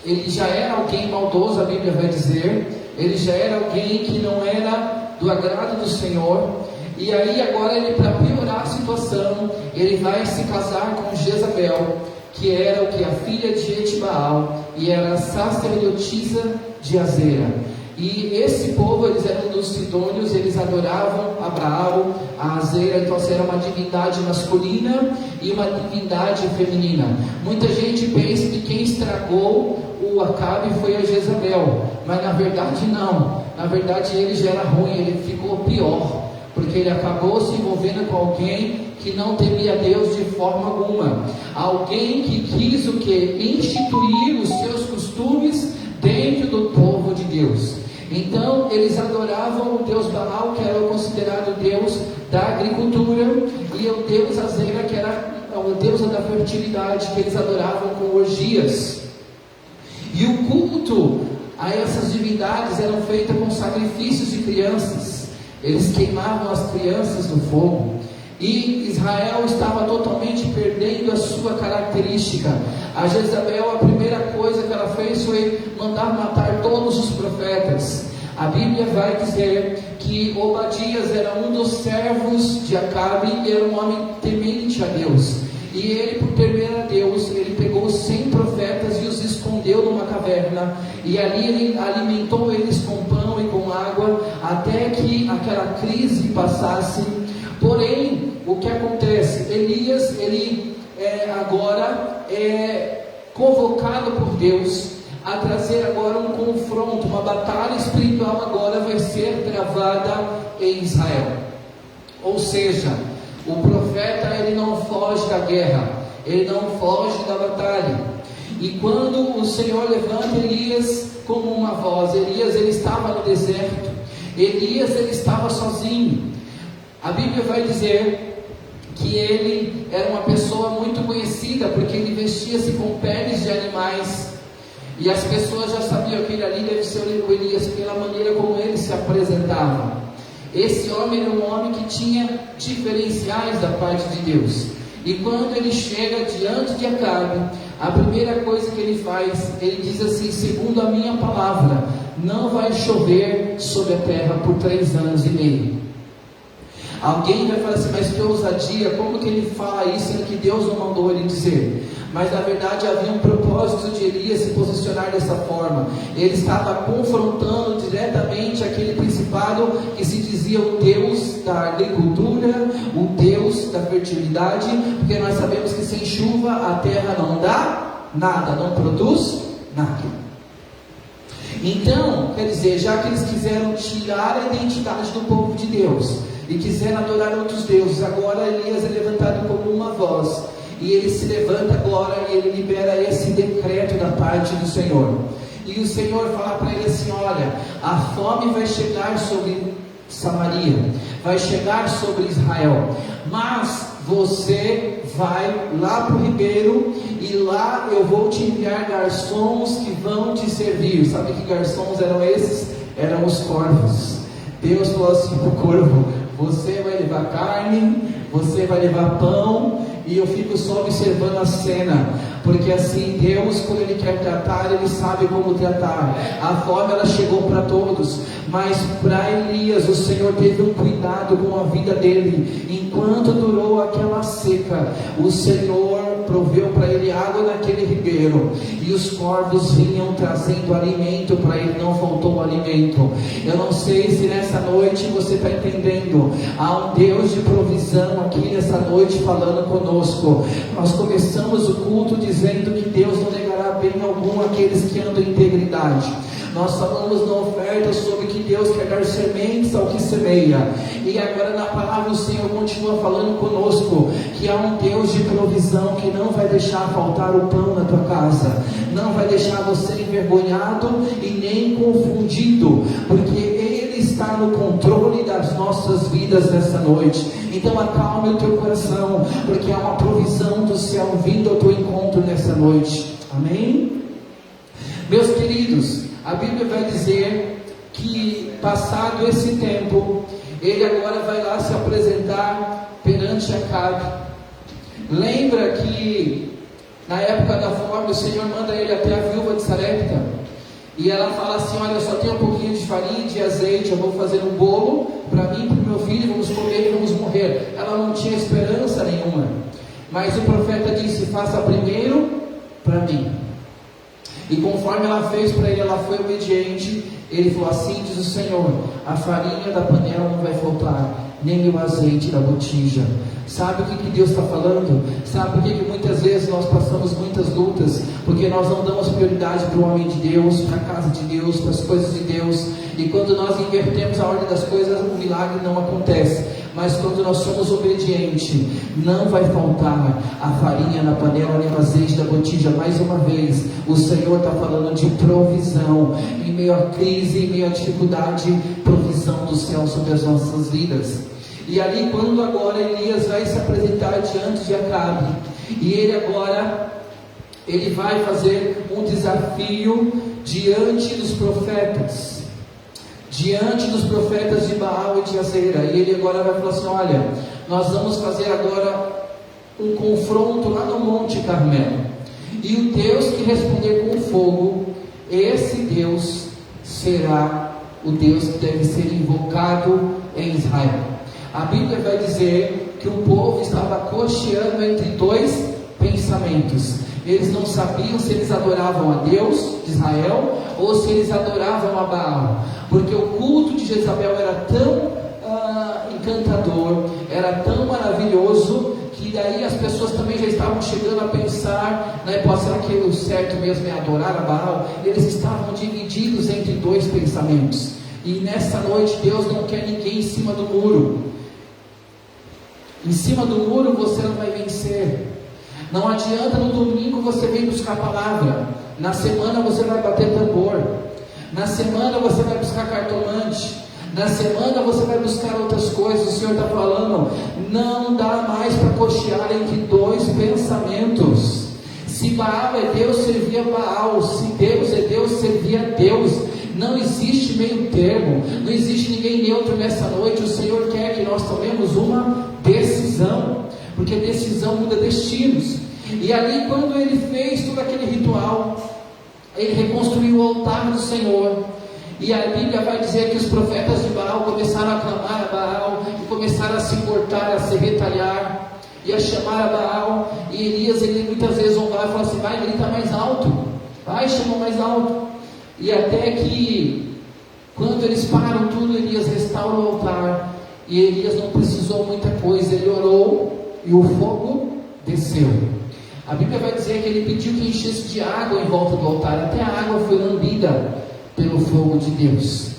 ele já era alguém maldoso, a Bíblia vai dizer, ele já era alguém que não era do agrado do Senhor. E aí agora ele, para piorar a situação, ele vai se casar com Jezabel, que era o que? A filha de Etibaal, e era a sacerdotisa de Azera. E esse povo, eles eram dos sidônios, eles adoravam a Baal, a Azera. Então essa era uma divindade masculina e uma divindade feminina. Muita gente pensa que quem estragou o Acabe foi a Jezabel, mas na verdade não. Na verdade ele já era ruim, ele ficou pior, porque ele acabou se envolvendo com alguém que não temia Deus de forma alguma, alguém que quis o que? Instituir os seus costumes dentro do povo de Deus. Então eles adoravam o deus Baal, que era considerado o deus da agricultura, e o deus Azera, que era o deus da fertilidade, que eles adoravam com orgias. E o culto a essas divindades eram feitos com sacrifícios de crianças. Eles queimavam as crianças no fogo. E Israel estava totalmente perdendo a sua característica. A Jezabel, a primeira coisa que ela fez foi mandar matar todos os profetas. A Bíblia vai dizer que Obadias era um dos servos de Acabe e era um homem temente a Deus. E ele, por temer a Deus, ele pegou 100 profetas e os escondeu numa caverna. E ali ele alimentou eles com pão e com água, até que aquela crise passasse. Porém, o que acontece? Elias, ele agora é convocado por Deus a trazer agora um confronto, uma batalha espiritual agora vai ser travada em Israel. Ou seja, o profeta, ele não foge da guerra, ele não foge da batalha. E quando o Senhor levanta Elias como uma voz, Elias, ele estava no deserto, Elias, ele estava sozinho. A Bíblia vai dizer que ele era uma pessoa muito conhecida, porque ele vestia-se com peles de animais, e as pessoas já sabiam que ele ali deve ser o Elias, pela maneira como ele se apresentava. Esse homem era um homem que tinha diferenciais da parte de Deus. E quando ele chega diante de Acabe, a primeira coisa que ele faz, ele diz assim: segundo a minha palavra, não vai chover sobre a terra por 3 anos e meio. Alguém vai falar assim: mas que ousadia, como que ele fala isso, sendo que Deus não mandou ele dizer? Mas na verdade havia um propósito de Elias se posicionar dessa forma. Ele estava confrontando diretamente aquele principado que se dizia o Deus da agricultura, o Deus da fertilidade, porque nós sabemos que sem chuva a terra não dá nada, não produz nada. Então, quer dizer, já que eles quiseram tirar a identidade do povo de Deus e quiseram adorar outros deuses, agora Elias é levantado como uma voz, e ele se levanta agora e ele libera esse decreto da parte do Senhor. E o Senhor fala para ele assim: olha, a fome vai chegar sobre Samaria, vai chegar sobre Israel, mas você vai lá para o ribeiro, e lá eu vou te enviar garçons que vão te servir. Sabe que garçons eram esses? Eram os corvos. Deus falou assim para o corvo: você vai levar carne, você vai levar pão, e eu fico só observando a cena, porque assim Deus, quando Ele quer tratar, Ele sabe como tratar. A fome ela chegou para todos, mas para Elias o Senhor teve um cuidado com a vida dele. Enquanto durou aquela seca, o Senhor proveu para ele água naquele ribeiro, e os corvos vinham trazendo alimento para ele, não faltou alimento. Eu não sei se nessa noite você está entendendo, há um Deus de provisão aqui nessa noite falando conosco. Nós começamos o culto dizendo que Deus não negará bem algum aqueles que andam em integridade. Nós falamos na oferta sobre que Deus quer dar sementes ao que semeia, e agora na palavra o Senhor continua falando conosco que há um Deus de provisão que não vai deixar faltar o pão na tua casa, não vai deixar você envergonhado e nem confundido, porque Ele está no controle das nossas vidas nessa noite. Então acalme o teu coração, porque há uma provisão do céu vindo ao teu encontro nessa noite. Amém? Meus queridos, a Bíblia vai dizer que passado esse tempo, ele agora vai lá se apresentar perante Acabe. Lembra que na época da fome o Senhor manda ele até a viúva de Sarepta, e ela fala assim: olha, eu só tenho um pouquinho de farinha e de azeite, eu vou fazer um bolo para mim e para o meu filho, vamos comer e vamos morrer. Ela não tinha esperança nenhuma, mas o profeta disse: faça primeiro para mim. E conforme ela fez para ele, ela foi obediente. Ele falou: assim diz o Senhor, a farinha da panela não vai faltar, nem o azeite da botija. Sabe o que Deus está falando? Sabe por que muitas vezes nós passamos muitas lutas? Porque nós não damos prioridade para o homem de Deus, para a casa de Deus, para as coisas de Deus. E quando nós invertemos a ordem das coisas, o milagre não acontece. Mas quando nós somos obedientes, não vai faltar a farinha na panela, nem o azeite da botija. Mais uma vez, o Senhor está falando de provisão. Em meio à crise, em meio à dificuldade, provisão do céu sobre as nossas vidas. E ali, quando agora Elias vai se apresentar diante de Acabe, e ele agora, ele vai fazer um desafio diante dos profetas, diante dos profetas de Baal e de Azera. E ele agora vai falar assim: olha, nós vamos fazer agora um confronto lá no Monte Carmelo, e o Deus que responder com fogo, esse Deus será o Deus que deve ser invocado em Israel. A Bíblia vai dizer que o povo estava cocheando entre dois pensamentos. Eles não sabiam se eles adoravam a Deus de Israel ou se eles adoravam a Baal, porque o culto de Jezabel era tão encantador, era tão maravilhoso, que daí as pessoas também já estavam chegando a pensar, né, será que o certo mesmo é adorar a Baal? Eles estavam divididos entre dois pensamentos. E nessa noite Deus não quer ninguém em cima do muro. Em cima do muro você não vai vencer. Não adianta no domingo você vir buscar a palavra, na semana você vai bater tambor, na semana você vai buscar cartomante, na semana você vai buscar outras coisas. O Senhor está falando: não dá mais para cochear entre dois pensamentos. Se Baal é Deus, servia Baal. Se Deus é Deus, servia Deus. Não existe meio termo, não existe ninguém neutro nessa noite. O Senhor quer que nós tomemos uma decisão, porque decisão muda destinos. E ali, quando ele fez todo aquele ritual, ele reconstruiu o altar do Senhor. E a Bíblia vai dizer que os profetas de Baal começaram a clamar a Baal, e começaram a se cortar, a se retalhar, e a chamar a Baal. E Elias, ele muitas vezes zombava e falava assim: vai, grita mais alto, vai, chama mais alto. E até que, quando eles param tudo, Elias restaura o altar. E Elias não precisou muita coisa, ele orou e o fogo desceu. A Bíblia vai dizer que ele pediu que enchesse de água em volta do altar, até a água foi lambida pelo fogo de Deus.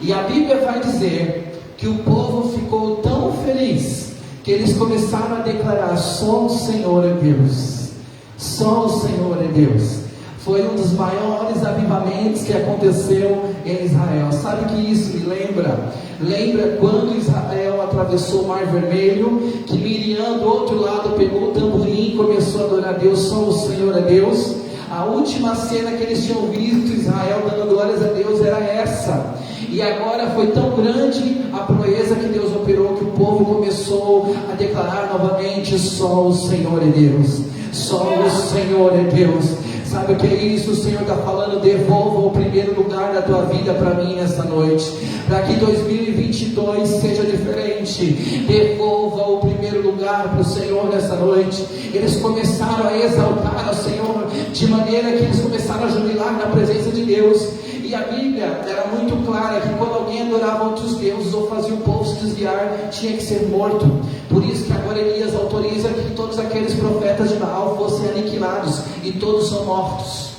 E a Bíblia vai dizer que o povo ficou tão feliz que eles começaram a declarar: só o Senhor é Deus, só o Senhor é Deus. Foi um dos maiores avivamentos que aconteceu em Israel. Sabe o que isso me lembra? Lembra quando Israel atravessou o Mar Vermelho, que Miriam do outro lado pegou o tamborim e começou a adorar a Deus, só o Senhor é Deus. A última cena que eles tinham visto Israel dando glórias a Deus era essa. E agora foi tão grande a proeza que Deus operou, que o povo começou a declarar novamente: só o Senhor é Deus, só o Senhor é Deus. Sabe o que é isso? O Senhor está falando: devolva o primeiro lugar da tua vida para mim nessa noite, para que 2022 seja diferente. Devolva o primeiro lugar para o Senhor nessa noite. Eles começaram a exaltar ao Senhor, de maneira que eles começaram a jubilar na presença de Deus. E a Bíblia era muito clara que quando alguém adorava outros deuses ou fazia o povo se desviar, tinha que ser morto. Por isso que agora Elias autoriza que todos aqueles profetas de Baal fossem aniquilados, e todos são mortos.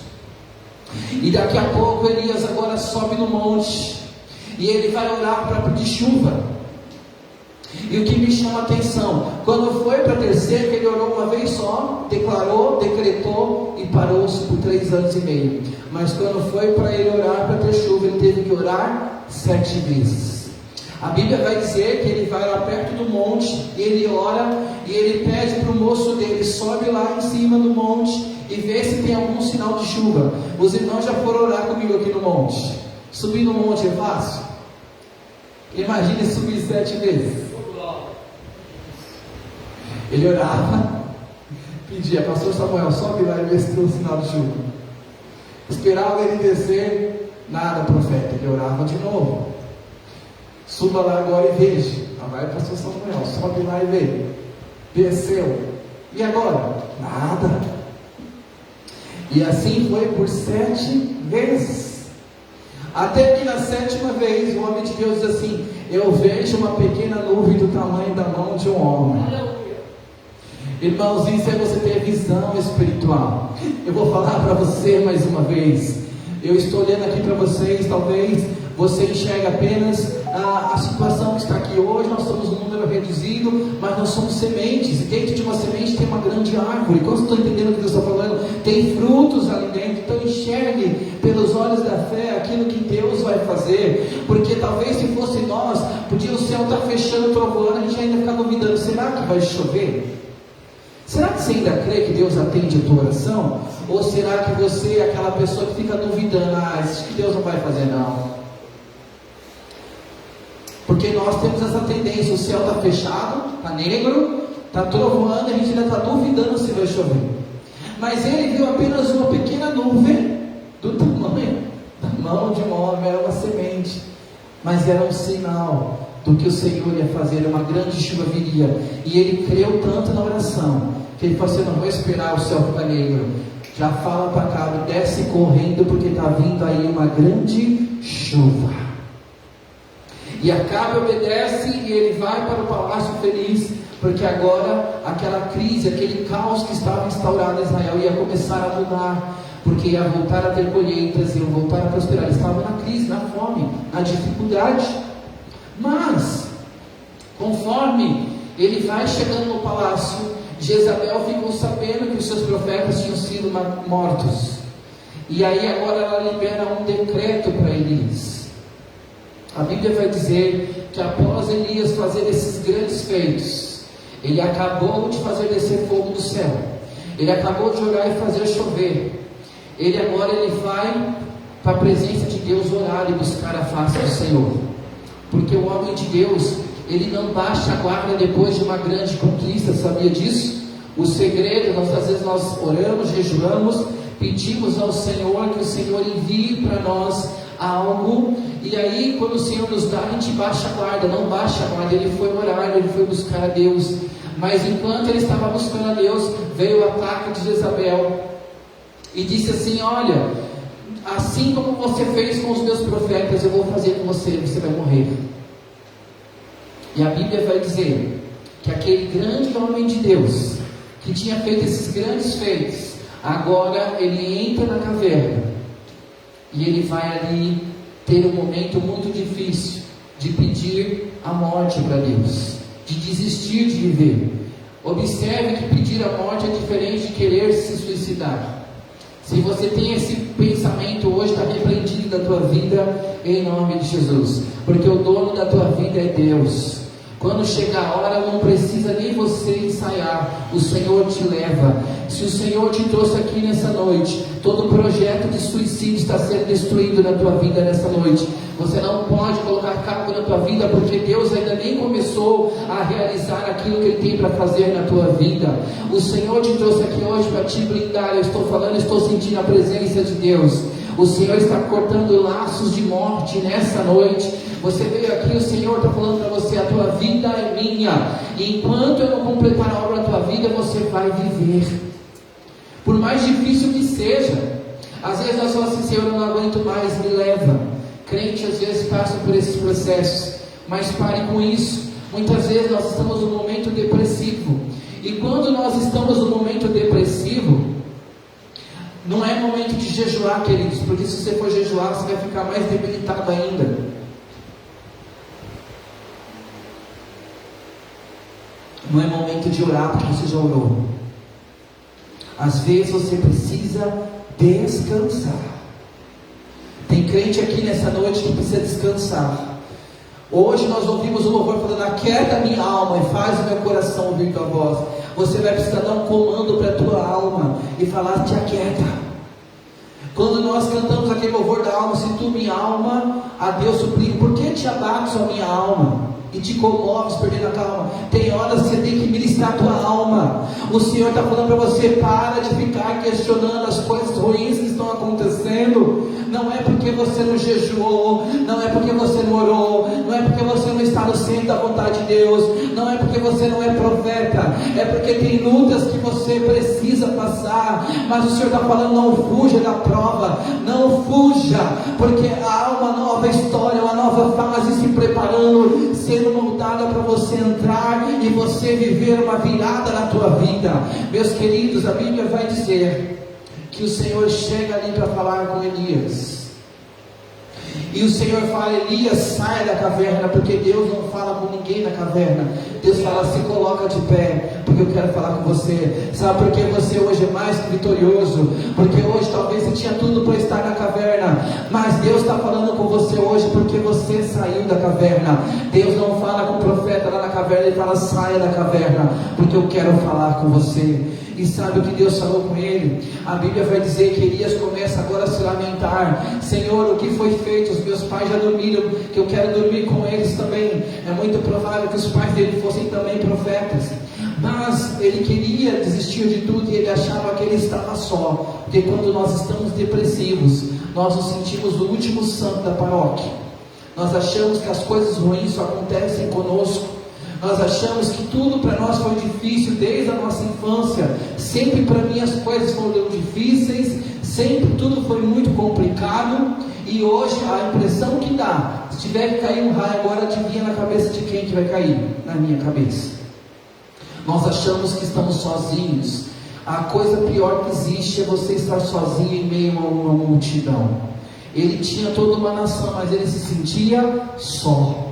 E daqui a pouco Elias agora sobe no monte, e ele vai orar para pedir chuva. E o que me chama a atenção, quando foi para a terceira, que ele orou uma vez só, declarou, decretou e parou-se por 3 anos e meio. Mas quando foi para ele orar para ter chuva, ele teve que orar 7 vezes. A Bíblia vai dizer que ele vai lá perto do monte, e ele ora, e ele pede para o moço dele: sobe lá em cima do monte e vê se tem algum sinal de chuva. Os irmãos já foram orar comigo aqui no monte. Subir no monte é fácil? Imagine subir 7 vezes. Ele orava, pedia: pastor Samuel, sobe lá e vê se tem um sinal de chuva. Esperava ele descer, nada, profeta. Ele orava de novo: suba lá agora e veja. Vai, pastor Samuel, sobe lá e vê. Desceu, e agora? Nada. E assim foi por 7 vezes, até que na 7ª vez o homem de Deus diz assim: eu vejo uma pequena nuvem do tamanho da mão de um homem. Irmãos, isso é você ter visão espiritual. Eu vou falar para você mais uma vez. Eu estou olhando aqui para vocês, talvez você enxergue apenas a situação que está aqui hoje. Nós somos um número reduzido, mas nós somos sementes, e dentro de uma semente tem uma grande árvore. Quando estão entendendo o que Deus está falando? Tem frutos ali dentro. Então enxergue pelos olhos da fé aquilo que Deus vai fazer, porque talvez se fosse nós, podia o céu estar fechando, trovoando, a gente ainda ficar duvidando: será que vai chover? Será que você ainda crê que Deus atende a tua oração? Ou será que você é aquela pessoa que fica duvidando: acho que Deus não vai fazer não? Porque nós temos essa tendência: o céu está fechado, está negro, está trovoando, a gente ainda está duvidando se vai chover. Mas ele viu apenas uma pequena nuvem do tamanho da mão de um homem. Era uma semente, mas era um sinal do que o Senhor ia fazer. Uma grande chuva viria, e ele creu tanto na oração que ele falou assim: não vou esperar o céu ficar negro, já fala para Acabe, desce correndo, porque está vindo aí uma grande chuva. E Acabe obedece, e ele vai para o palácio feliz, porque agora aquela crise, aquele caos que estava instaurado em Israel ia começar a mudar, porque ia voltar a ter colheitas, iam voltar a prosperar. Eles estavam na crise, na fome, na dificuldade. Mas conforme ele vai chegando no palácio, Jezabel ficou sabendo que os seus profetas tinham sido mortos, e aí agora ela libera um decreto para Elias. A Bíblia vai dizer que após Elias fazer esses grandes feitos, ele acabou de fazer descer fogo do céu, ele acabou de orar e fazer chover. Ele vai para a presença de Deus orar e buscar a face do Senhor, porque o homem de Deus, ele não baixa a guarda depois de uma grande conquista, sabia disso? O segredo, às vezes nós oramos, jejuamos, pedimos ao Senhor que o Senhor envie para nós algo, e aí quando o Senhor nos dá, a gente baixa a guarda. Não baixa a guarda, ele foi orar, ele foi buscar a Deus, mas enquanto ele estava buscando a Deus, veio o ataque de Jezabel, e disse assim: olha, assim como você fez com os meus profetas, eu vou fazer com você, você vai morrer. E a Bíblia vai dizer que aquele grande homem de Deus, que tinha feito esses grandes feitos, agora ele entra na caverna, e ele vai ali ter um momento muito difícil, de pedir a morte para Deus, de desistir de viver. Observe que pedir a morte é diferente de querer se suicidar. Se você tem esse pensamento hoje, está repreendido da tua vida, em nome de Jesus, porque o dono da tua vida é Deus. Quando chegar a hora, não precisa nem você ensaiar, o Senhor te leva. Se o Senhor te trouxe aqui nessa noite, todo projeto de suicídio está sendo destruído na tua vida nessa noite. Você não pode colocar cargo na tua vida, porque Deus ainda nem começou a realizar aquilo que Ele tem para fazer na tua vida. O Senhor te trouxe aqui hoje para te blindar. Eu estou falando, estou sentindo a presença de Deus. O Senhor está cortando laços de morte nessa noite. Você veio aqui, o Senhor está falando para você: a tua vida é minha, e enquanto eu não completar a obra na tua vida, você vai viver. Por mais difícil que seja, às vezes nós falamos assim: Senhor, eu não aguento mais, me leva. Crente às vezes passa por esses processos, mas pare com isso. Muitas vezes nós estamos num momento depressivo, e quando nós estamos num momento depressivo, não é momento de jejuar, queridos, porque se você for jejuar, você vai ficar mais debilitado ainda. Não é momento de orar porque você já orou. Às vezes você precisa descansar. Tem crente aqui nessa noite que precisa descansar. Hoje nós ouvimos o louvor falando: aquieta a minha alma e faz o meu coração ouvir tua voz. Você vai precisar dar um comando para a tua alma e falar: te aquieta. Quando nós cantamos aquele louvor da alma: se tu minha alma a Deus suplico, por que te abates a minha alma e te comoves perdendo a calma? Tem horas que você tem que ministrar a tua alma. O Senhor está falando para você: para de ficar questionando as coisas ruins que estão acontecendo. Não é porque você não jejuou, não é porque você não orou, não é porque você não está no centro da vontade de Deus, não é porque você não é profeta, é porque tem lutas que você precisa passar. Mas o Senhor está falando: não fuja da prova, não fuja, porque há uma nova história, uma nova fase se preparando, sendo moldada para você entrar e você viver uma virada na tua vida. Meus queridos, a Bíblia vai dizer que o Senhor chega ali para falar com Elias, e o Senhor fala: Elias, sai da caverna, porque Deus não fala com ninguém na caverna. Deus fala: se coloca de pé, porque eu quero falar com você. Sabe por que você hoje é mais que vitorioso? Porque hoje talvez você tinha tudo para estar na caverna, mas Deus está falando com você hoje porque você saiu da caverna. Deus não fala com o profeta lá na caverna, Ele fala: saia da caverna, porque eu quero falar com você. E sabe o que Deus falou com ele? A Bíblia vai dizer que Elias começa agora a se lamentar: Senhor, o que foi feito? Os meus pais já dormiram, que eu quero dormir com eles também. É muito provável que os pais dele fossem também profetas, mas ele queria desistir de tudo, e ele achava que ele estava só. Porque quando nós estamos depressivos, nós nos sentimos o último santo da paróquia. Nós achamos que as coisas ruins só acontecem conosco. Nós achamos que tudo para nós foi difícil desde a nossa infância. Sempre para mim as coisas foram difíceis, sempre tudo foi muito complicado. E hoje a impressão que dá: se tiver que cair um raio agora, adivinha na cabeça de quem que vai cair? Na minha cabeça. Nós achamos que estamos sozinhos. A coisa pior que existe é você estar sozinho em meio a uma multidão. Ele tinha toda uma nação, mas ele se sentia só.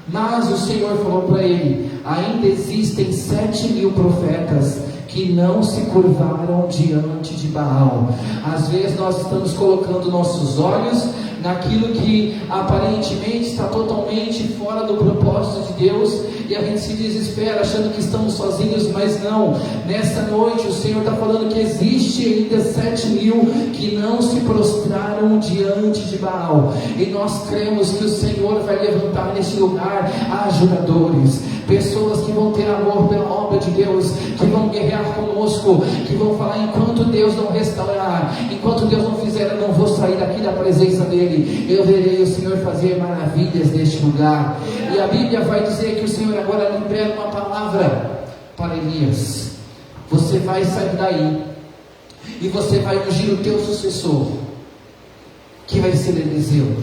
Mas o Senhor falou para ele: ainda existem 7.000 profetas que não se curvaram diante de Baal. Às vezes nós estamos colocando nossos olhos naquilo que aparentemente está totalmente fora do propósito de Deus, e a gente se desespera achando que estamos sozinhos, mas não. Nessa noite o Senhor está falando que existe ainda 7.000 que não se prostraram diante de Baal, e nós cremos que o Senhor vai levantar nesse lugar ajuradores, pessoas que vão ter amor pela obra de Deus, que vão guerrear conosco, que vão falar: enquanto Deus não restaurar, enquanto Deus não fizer, eu não vou sair daqui da presença dele, eu verei o Senhor fazer maravilhas neste lugar. E a Bíblia vai dizer que o Senhor agora libera uma palavra para Elias: você vai sair daí e você vai ungir o teu sucessor, que vai ser Eliseu,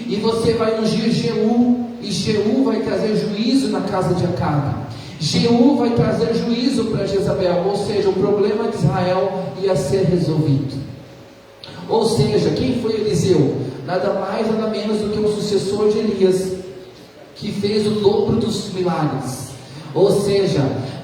e você vai ungir Jeú, e Jeú vai trazer juízo na casa de Acabe. Jeú vai trazer juízo para Jezabel, ou seja, o problema de Israel ia ser resolvido. Ou seja, quem foi Eliseu? Nada mais, nada menos do que o sucessor de Elias, que fez o dobro dos milagres. Ou seja,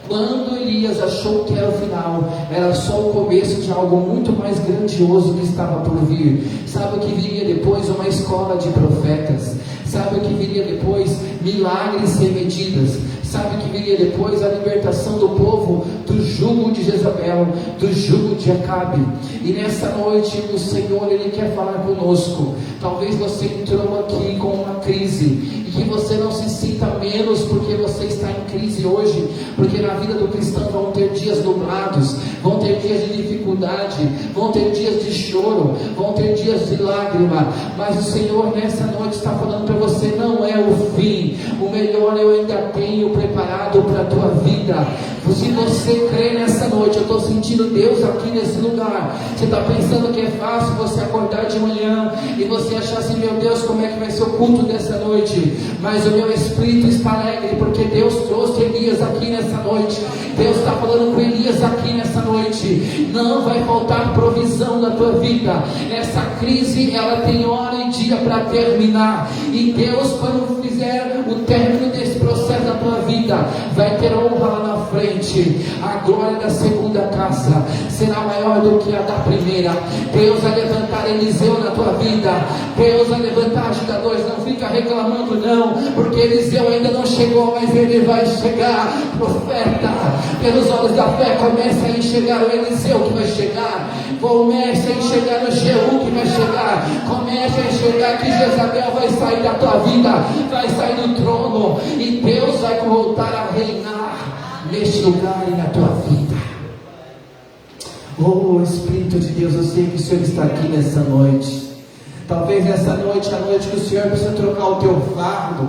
quando Elias achou que era o final, era só o começo de algo muito mais grandioso que estava por vir. Sabe o que viria depois? Uma escola de profetas. Sabe o que viria depois? Milagres sem medidas. Sabe o que viria depois? A libertação do povo do jugo de Jezabel, do jugo de Acabe. E nessa noite o Senhor, Ele quer falar conosco. Talvez você entrou aqui com uma crise, e que você não se sinta menos porque você está em crise hoje, porque na vida do cristão vão ter dias nublados, vão ter dias de dificuldade, vão ter dias de choro, vão ter dias de lágrima, mas o Senhor nessa noite está falando para você: não é o fim, o melhor eu ainda tenho preparado para a tua vida. Se você crê nessa noite, eu estou sentindo Deus aqui nesse lugar. Você está pensando que é fácil você acordar de manhã e você achar assim: meu Deus, como é que vai ser o culto dessa noite? Mas o meu espírito está alegre, porque Deus trouxe Elias aqui nessa noite. Deus está falando com Elias aqui nessa noite: não vai faltar provisão na tua vida. Essa crise, ela tem hora e dia para terminar, e Deus, quando fizer o término desse processo na tua vida, vai ter honra lá na frente. A glória da segunda casa será maior do que a da primeira. Deus vai levantar Eliseu na tua vida. Deus vai levantar agitadores. Não fica reclamando não, porque Eliseu ainda não chegou, mas ele vai chegar. Profeta, pelos olhos da fé, comece a enxergar o Eliseu que vai chegar. Comece a enxergar o Jeú que vai chegar. Comece a enxergar que Jezabel vai sair da tua vida, vai sair do trono, e Deus vai voltar a reinar neste lugar e na tua vida. Oh Espírito de Deus, eu sei que o Senhor está aqui nessa noite. Talvez essa noite é a noite que o Senhor precisa trocar o teu fardo.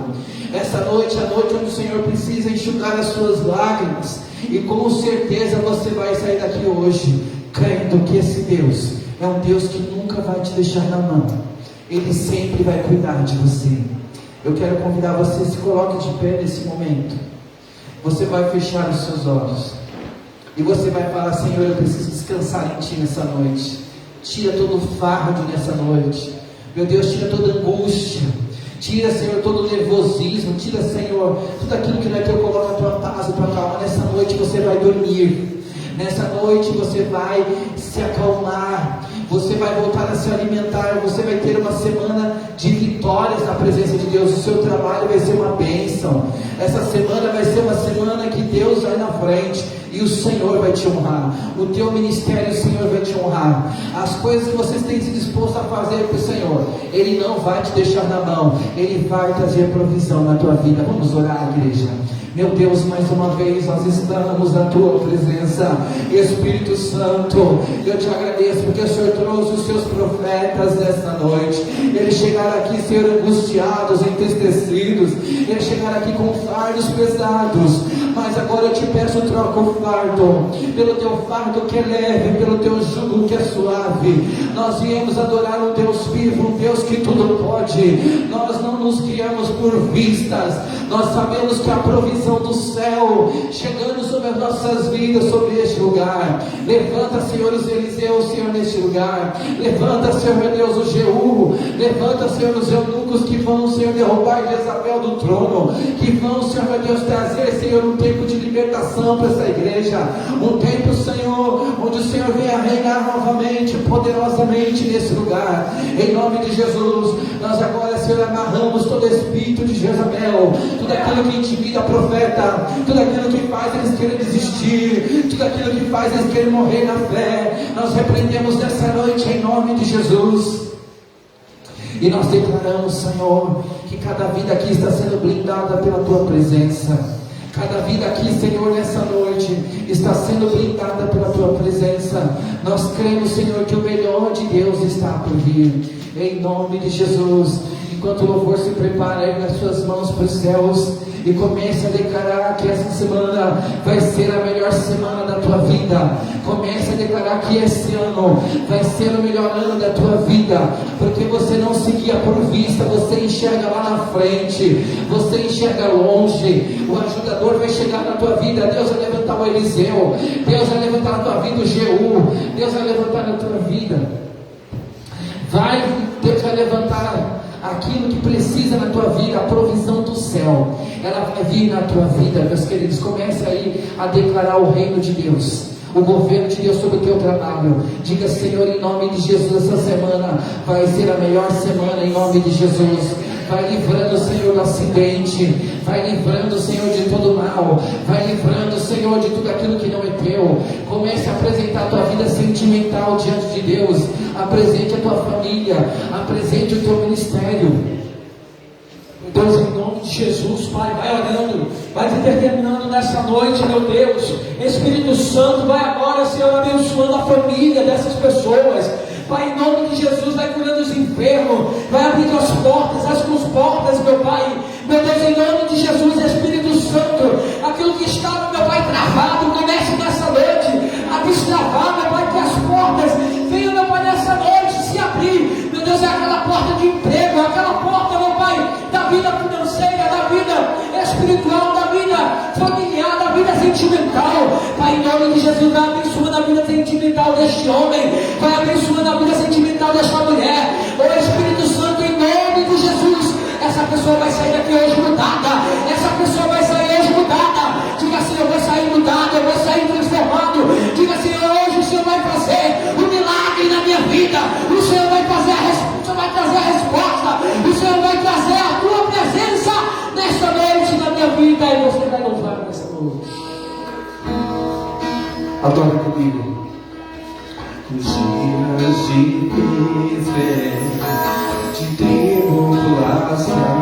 Essa noite é a noite onde o Senhor precisa enxugar as suas lágrimas. E com certeza você vai sair daqui hoje crendo que esse Deus é um Deus que nunca vai te deixar na mão. Ele sempre vai cuidar de você. Eu quero convidar você, se coloque de pé nesse momento. Você vai fechar os seus olhos e você vai falar: Senhor, eu preciso descansar em Ti nessa noite. Tira todo o fardo nessa noite. Meu Deus, tira toda angústia. Tira, Senhor, todo o nervosismo. Tira, Senhor, tudo aquilo que não é teu. Coloca a tua paz e a tua calma. Nessa noite você vai dormir. Nessa noite você vai se acalmar. Você vai voltar a se alimentar. Você vai ter uma semana de vitórias na presença de Deus. O seu trabalho vai ser uma bênção. Essa semana vai ser uma semana que Deus vai na frente e o Senhor vai te honrar. O teu ministério, o Senhor vai te honrar. As coisas que vocês têm se disposto a fazer para o Senhor, Ele não vai te deixar na mão. Ele vai trazer provisão na tua vida. Vamos orar, igreja. Meu Deus, mais uma vez nós estamos na Tua presença. Espírito Santo, eu te agradeço porque o Senhor trouxe os Seus profetas nessa noite. Eles chegaram aqui, Senhor, angustiados, entristecidos. Eles chegaram aqui com fardos pesados. Mas agora eu te peço, troca o fardo pelo Teu fardo que é leve, pelo Teu jugo que é suave. Nós viemos adorar um Deus vivo, um Deus que tudo pode. Nós não nos criamos por vistas. Nós sabemos que a provisão do céu chegando sobre as nossas vidas, sobre este lugar. Levanta, Senhor, os Eliseus, Senhor, neste lugar. Levanta, Senhor, meu Deus, o Jeú. Levanta, Senhor, os eunucos que vão, Senhor, derrubar Jezabel do trono, que vão, Senhor, meu Deus, trazer, Senhor, um tempo de libertação para essa igreja, um tempo, Senhor, onde o Senhor venha reinar novamente, poderosamente nesse lugar, em nome de Jesus. Nós agora, Senhor, amarramos todo espírito de Jezabel, tudo aquilo que intimida profeta, tudo aquilo que faz eles querem desistir, tudo aquilo que faz eles querem morrer na fé, nós repreendemos nessa noite em nome de Jesus. E nós declaramos, Senhor, que cada vida aqui está sendo blindada pela Tua presença. Cada vida aqui, Senhor, nessa noite está sendo blindada pela Tua presença. Nós cremos, Senhor, que o melhor de Deus está por vir. Em nome de Jesus. Enquanto o louvor se prepara, ergue as suas mãos para os céus e comece a declarar que essa semana vai ser a melhor semana da tua vida. Comece a declarar que esse ano vai ser o melhor ano da tua vida, porque você não se guia por vista, você enxerga lá na frente, você enxerga longe. O ajudador vai chegar na tua vida. Deus vai levantar o Eliseu, Deus vai levantar na tua vida o Jeú, Deus vai levantar na tua vida. Deus vai levantar aquilo que precisa na tua vida, a provisão do céu, ela vai vir na tua vida, meus queridos. Comece aí a declarar o reino de Deus, o governo de Deus sobre o teu trabalho. Diga: Senhor, em nome de Jesus, essa semana vai ser a melhor semana, em nome de Jesus. Vai livrando, Senhor, do acidente, vai livrando, Senhor, de todo mal, vai livrando, Senhor, de tudo aquilo que não é teu. Comece a apresentar a tua vida sentimental diante de Deus, apresente a tua família, apresente o teu ministério. Deus, em nome de Jesus, Pai, vai orando, vai determinando nessa noite, meu Deus. Espírito Santo, vai agora, Senhor, abençoando a família dessas pessoas. Pai, em nome de Jesus, vai curando os enfermos, vai abrindo as portas, meu Pai. Meu Deus, em nome de Jesus, Espírito Santo, aquilo que estava, meu Pai, travado, comece nessa noite a destravar, meu Pai, que as portas venham, meu Pai, nessa noite se abrir. Meu Deus, é aquela porta de emprego, é aquela porta, meu Pai, da vida financeira, da vida espiritual, da vida familiar, da vida sentimental. Pai, em nome de Jesus, vai abençoando a vida sentimental deste homem, vai abençoando a vida sentimental desta mulher. Ô Espírito Santo, em nome de Jesus, essa pessoa vai sair daqui hoje mudada, essa pessoa vai sair hoje mudada. Diga assim: eu vou sair mudado, eu vou sair transformado. Diga assim: hoje o Senhor vai fazer um milagre na minha vida, o Senhor vai fazer o Senhor vai trazer a resposta, o Senhor vai trazer a tua presença nesta noite na minha vida, e você vai louvar nessa noite. Adore comigo. Os dias de crise, de tribulação,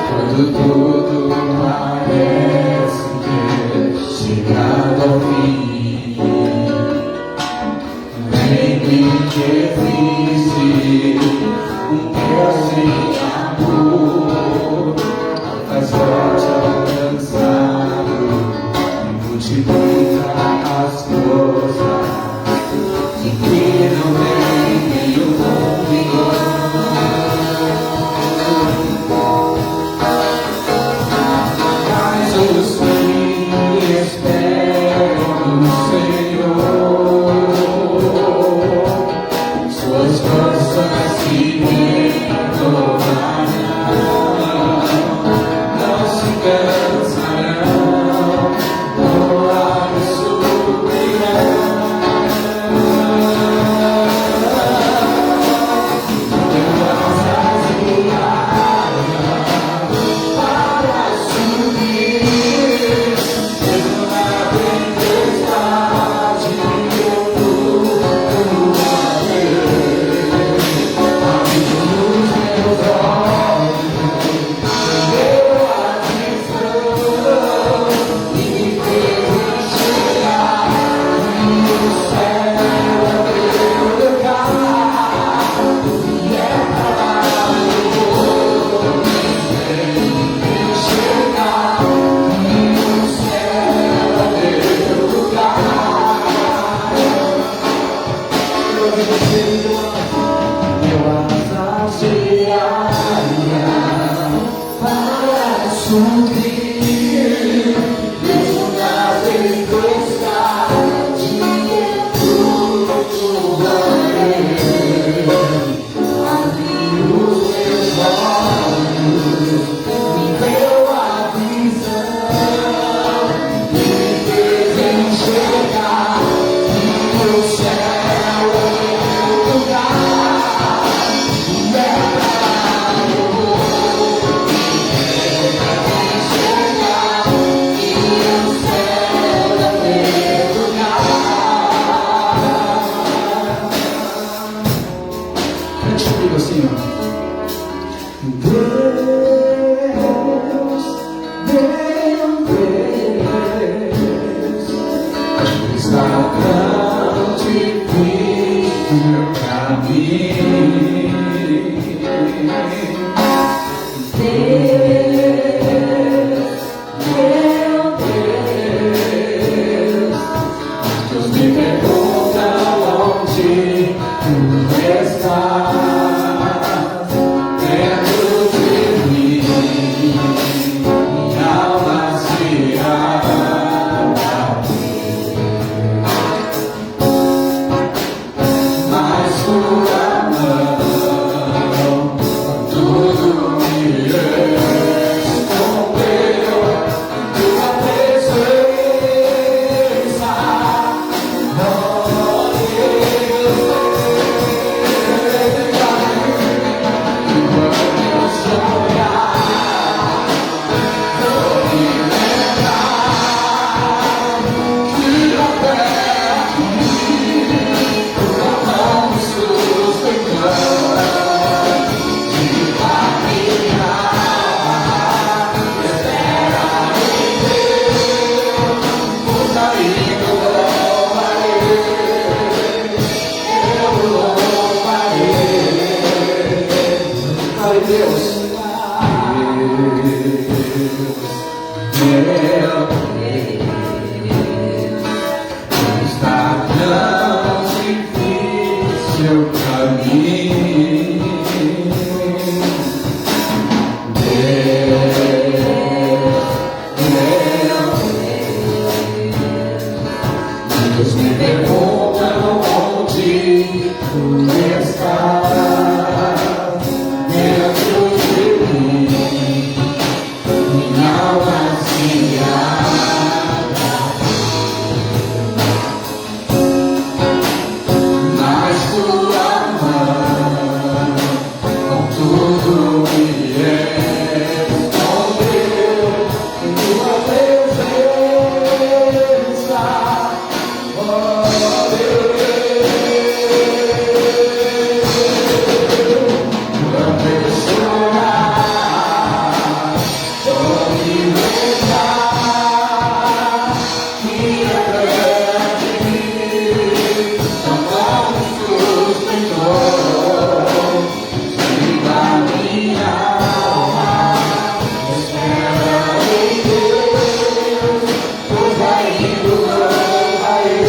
quando tudo parece ter chegado ao fim, lembre que existe um Deus de amor, faz forte alcançado e multiplica as forças. Que não tem nenhum vigor. Mas os que esperam no Senhor, suas forças se renovarão, não se cansarão, não subirão. Está tão difícil o caminho. Deus me pergunta onde tu estás dentro de mim. Minha alma se mas tua mão com tudo me escondeu em tua presença, ó Deus. Quando eu chorar, vou me lembrar que atrás de mim não me sustentou. Siga minha alma, espera em Deus, pois ainda louvarei,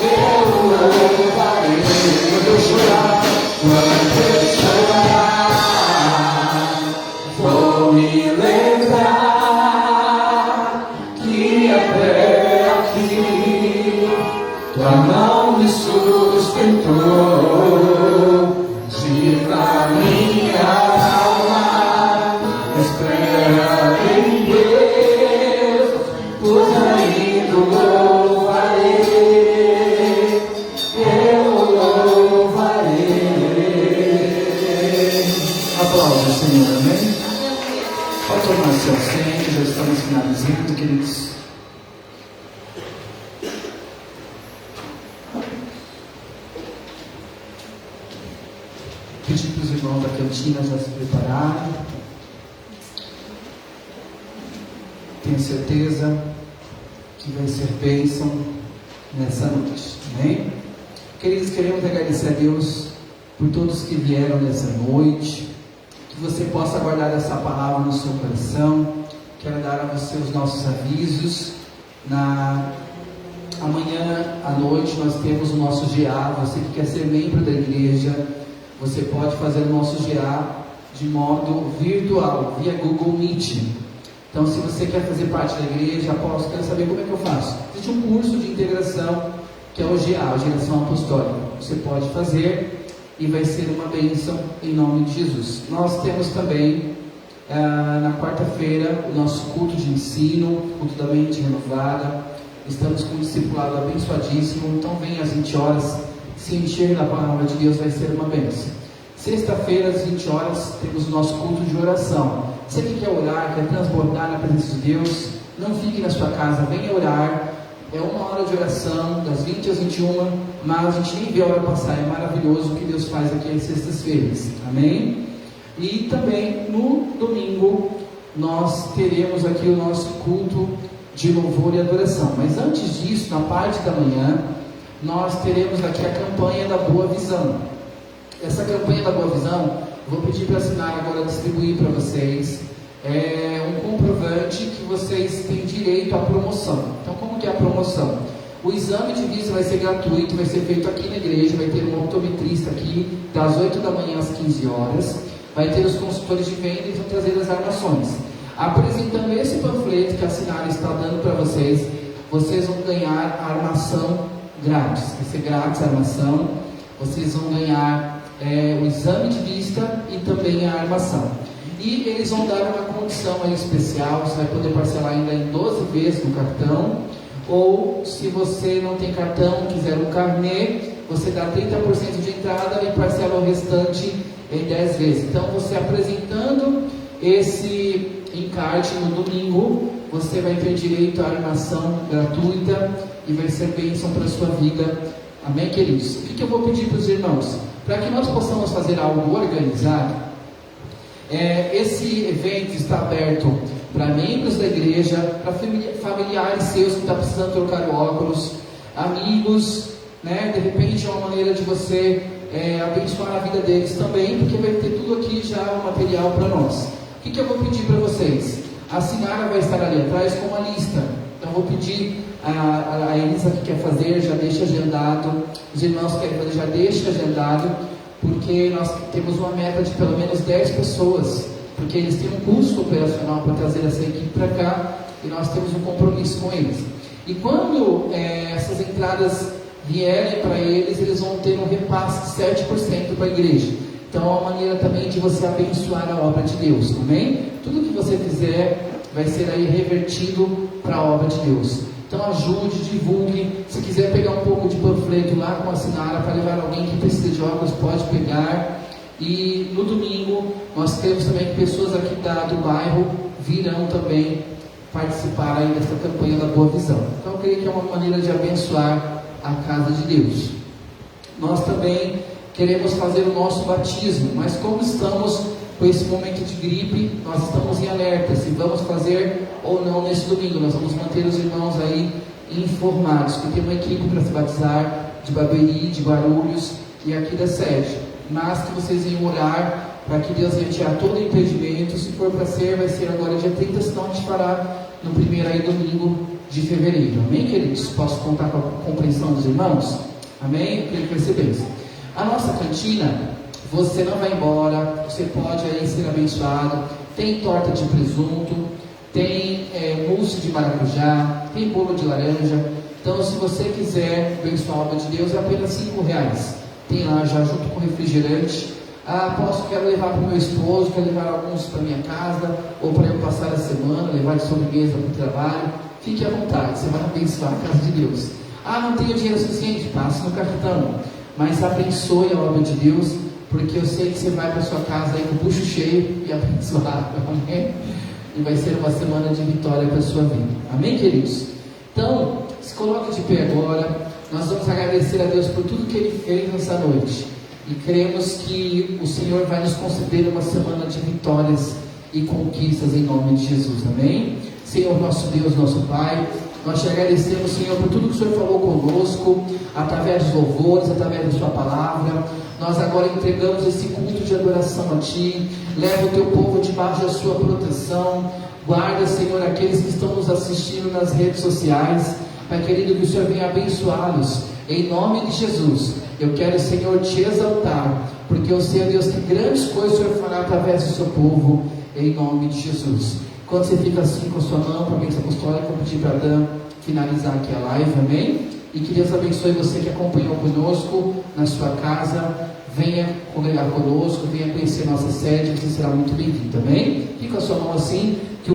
eu louvarei. Quando eu chorar, vou me lembrar que até aqui tua mão me sustentou. Diga minha alma, espera em Deus, pois ainda louvarei, eu louvarei. Aplausos, Senhor, amém? Pode tomar seu assento, já estamos finalizando, queridos. Pedir para os irmãos da cantina já se prepararem. Tenho certeza que vai ser bênção nessa noite, amém? Queridos, queremos agradecer a Deus por todos que vieram nessa noite, que você possa guardar essa palavra no seu coração. Quero dar a você os nossos avisos. Amanhã à noite nós temos o nosso GA. Você que quer ser membro da igreja, você pode fazer o nosso GA de modo virtual, via Google Meet. Então, se você quer fazer parte da igreja, quero saber como é que eu faço. Existe um curso de integração que é o GA, a Geração Apostólica. Você pode fazer e vai ser uma bênção em nome de Jesus. Nós temos também na quarta-feira o nosso culto de ensino, culto da mente renovada. Estamos com um discipulado abençoadíssimo. Então venha às 20 horas, se encher da palavra de Deus, vai ser uma bênção. Sexta-feira às 20 horas temos o nosso culto de oração. Você que quer orar, quer transbordar na presença de Deus, não fique na sua casa, venha orar. É 1 hora de oração, das 20 às 21, mas a gente nem vê a hora passar. É maravilhoso o que Deus faz aqui às sextas-feiras, amém? E também no domingo nós teremos aqui o nosso culto de louvor e adoração. Mas antes disso, na parte da manhã, nós teremos aqui a campanha da Boa Visão. Essa campanha da Boa Visão, vou pedir para assinar agora, distribuir para vocês. É um comprovante que vocês têm direito à promoção. Então, como que é a promoção? O exame de vista vai ser gratuito, vai ser feito aqui na igreja, vai ter um optometrista aqui das 8 da manhã às 15 horas, vai ter os consultores de venda e vão trazer as armações. Apresentando esse panfleto que a Sinara está dando para vocês, vocês vão ganhar a armação grátis. Vai ser grátis a armação. Vocês vão ganhar o exame de vista e também a armação. E eles vão dar uma condição aí especial. Você vai poder parcelar ainda em 12 vezes no cartão. Ou se você não tem cartão, quiser um carnê, você dá 30% de entrada e parcela o restante em 10 vezes. Então, você apresentando esse encarte no domingo, você vai ter direito à armação gratuita e vai ser bênção para a sua vida. Amém, queridos? O que eu vou pedir para os irmãos? Para que nós possamos fazer algo organizado, esse evento está aberto para membros da igreja, para familiares seus que estão precisando trocar óculos, amigos, né? De repente é uma maneira de você abençoar a vida deles também, porque vai ter tudo aqui já o material para nós. O que eu vou pedir para vocês? A Sinara vai estar ali atrás com uma lista. Então vou pedir a Elisa que quer fazer, já deixa agendado. Os irmãos que querem fazer, já deixa agendado. Porque nós temos uma meta de pelo menos 10 pessoas. Porque eles têm um custo operacional para trazer essa equipe para cá. E nós temos um compromisso com eles. E quando essas entradas vierem para eles, eles vão ter um repasse de 7% para a igreja. Então é uma maneira também de você abençoar a obra de Deus, amém? Tudo que você fizer vai ser aí revertido para a obra de Deus. Então ajude, divulgue. Se quiser pegar um pouco de panfleto lá com a Sinara para levar alguém que precisa de óculos, pode pegar. E no domingo nós temos também que pessoas aqui do bairro virão também participar aí dessa campanha da Boa Visão. Então eu creio que é uma maneira de abençoar a casa de Deus. Nós também queremos fazer o nosso batismo, mas como estamos com esse momento de gripe, nós estamos em alerta se vamos fazer ou não nesse domingo. Nós vamos manter os irmãos aí informados, porque tem uma equipe para se batizar de Barueri, de Guarulhos e aqui da sede. Mas que vocês venham orar para que Deus retirar todo o impedimento. Se for para ser, vai ser agora dia 30, senão a gente fará no primeiro aí domingo de fevereiro. Amém, queridos? Posso contar com a compreensão dos irmãos? Amém? Eu creio que vai ser bênção. A nossa cantina, você não vai embora, você pode aí ser abençoado. Tem torta de presunto, tem mousse de maracujá, tem bolo de laranja. Então, se você quiser abençoar a obra de Deus, é apenas R$5. Tem lá já junto com refrigerante. Quero levar para o meu esposo, quero levar alguns para minha casa, ou para eu passar a semana, levar de sobremesa para o trabalho. Fique à vontade, você vai abençoar a casa de Deus. Não tenho dinheiro suficiente? Passe no cartão. Mas abençoe a obra de Deus, porque eu sei que você vai para sua casa aí com o bucho cheio e abençoado. Amém? E vai ser uma semana de vitória para a sua vida. Amém, queridos? Então, se coloque de pé agora. Nós vamos agradecer a Deus por tudo que Ele fez nessa noite. E cremos que o Senhor vai nos conceder uma semana de vitórias e conquistas em nome de Jesus. Amém? Senhor, nosso Deus, nosso Pai, nós te agradecemos, Senhor, por tudo que o Senhor falou conosco, através dos louvores, através da sua palavra. Nós agora entregamos esse culto de adoração a Ti. Leva o Teu povo debaixo da sua proteção. Guarda, Senhor, aqueles que estão nos assistindo nas redes sociais. Pai querido, que o Senhor venha abençoá-los. Em nome de Jesus, eu quero, Senhor, Te exaltar, porque eu sei, Deus, que grandes coisas o Senhor fará através do seu povo, em nome de Jesus. Quando você fica assim com a sua mão para a bênção apostólica, eu vou pedir para Dan finalizar aqui a live, amém? E que Deus abençoe você que acompanhou conosco na sua casa. Venha congregar conosco, venha conhecer nossa sede, você será muito bem-vindo, amém? Fica a sua mão assim, que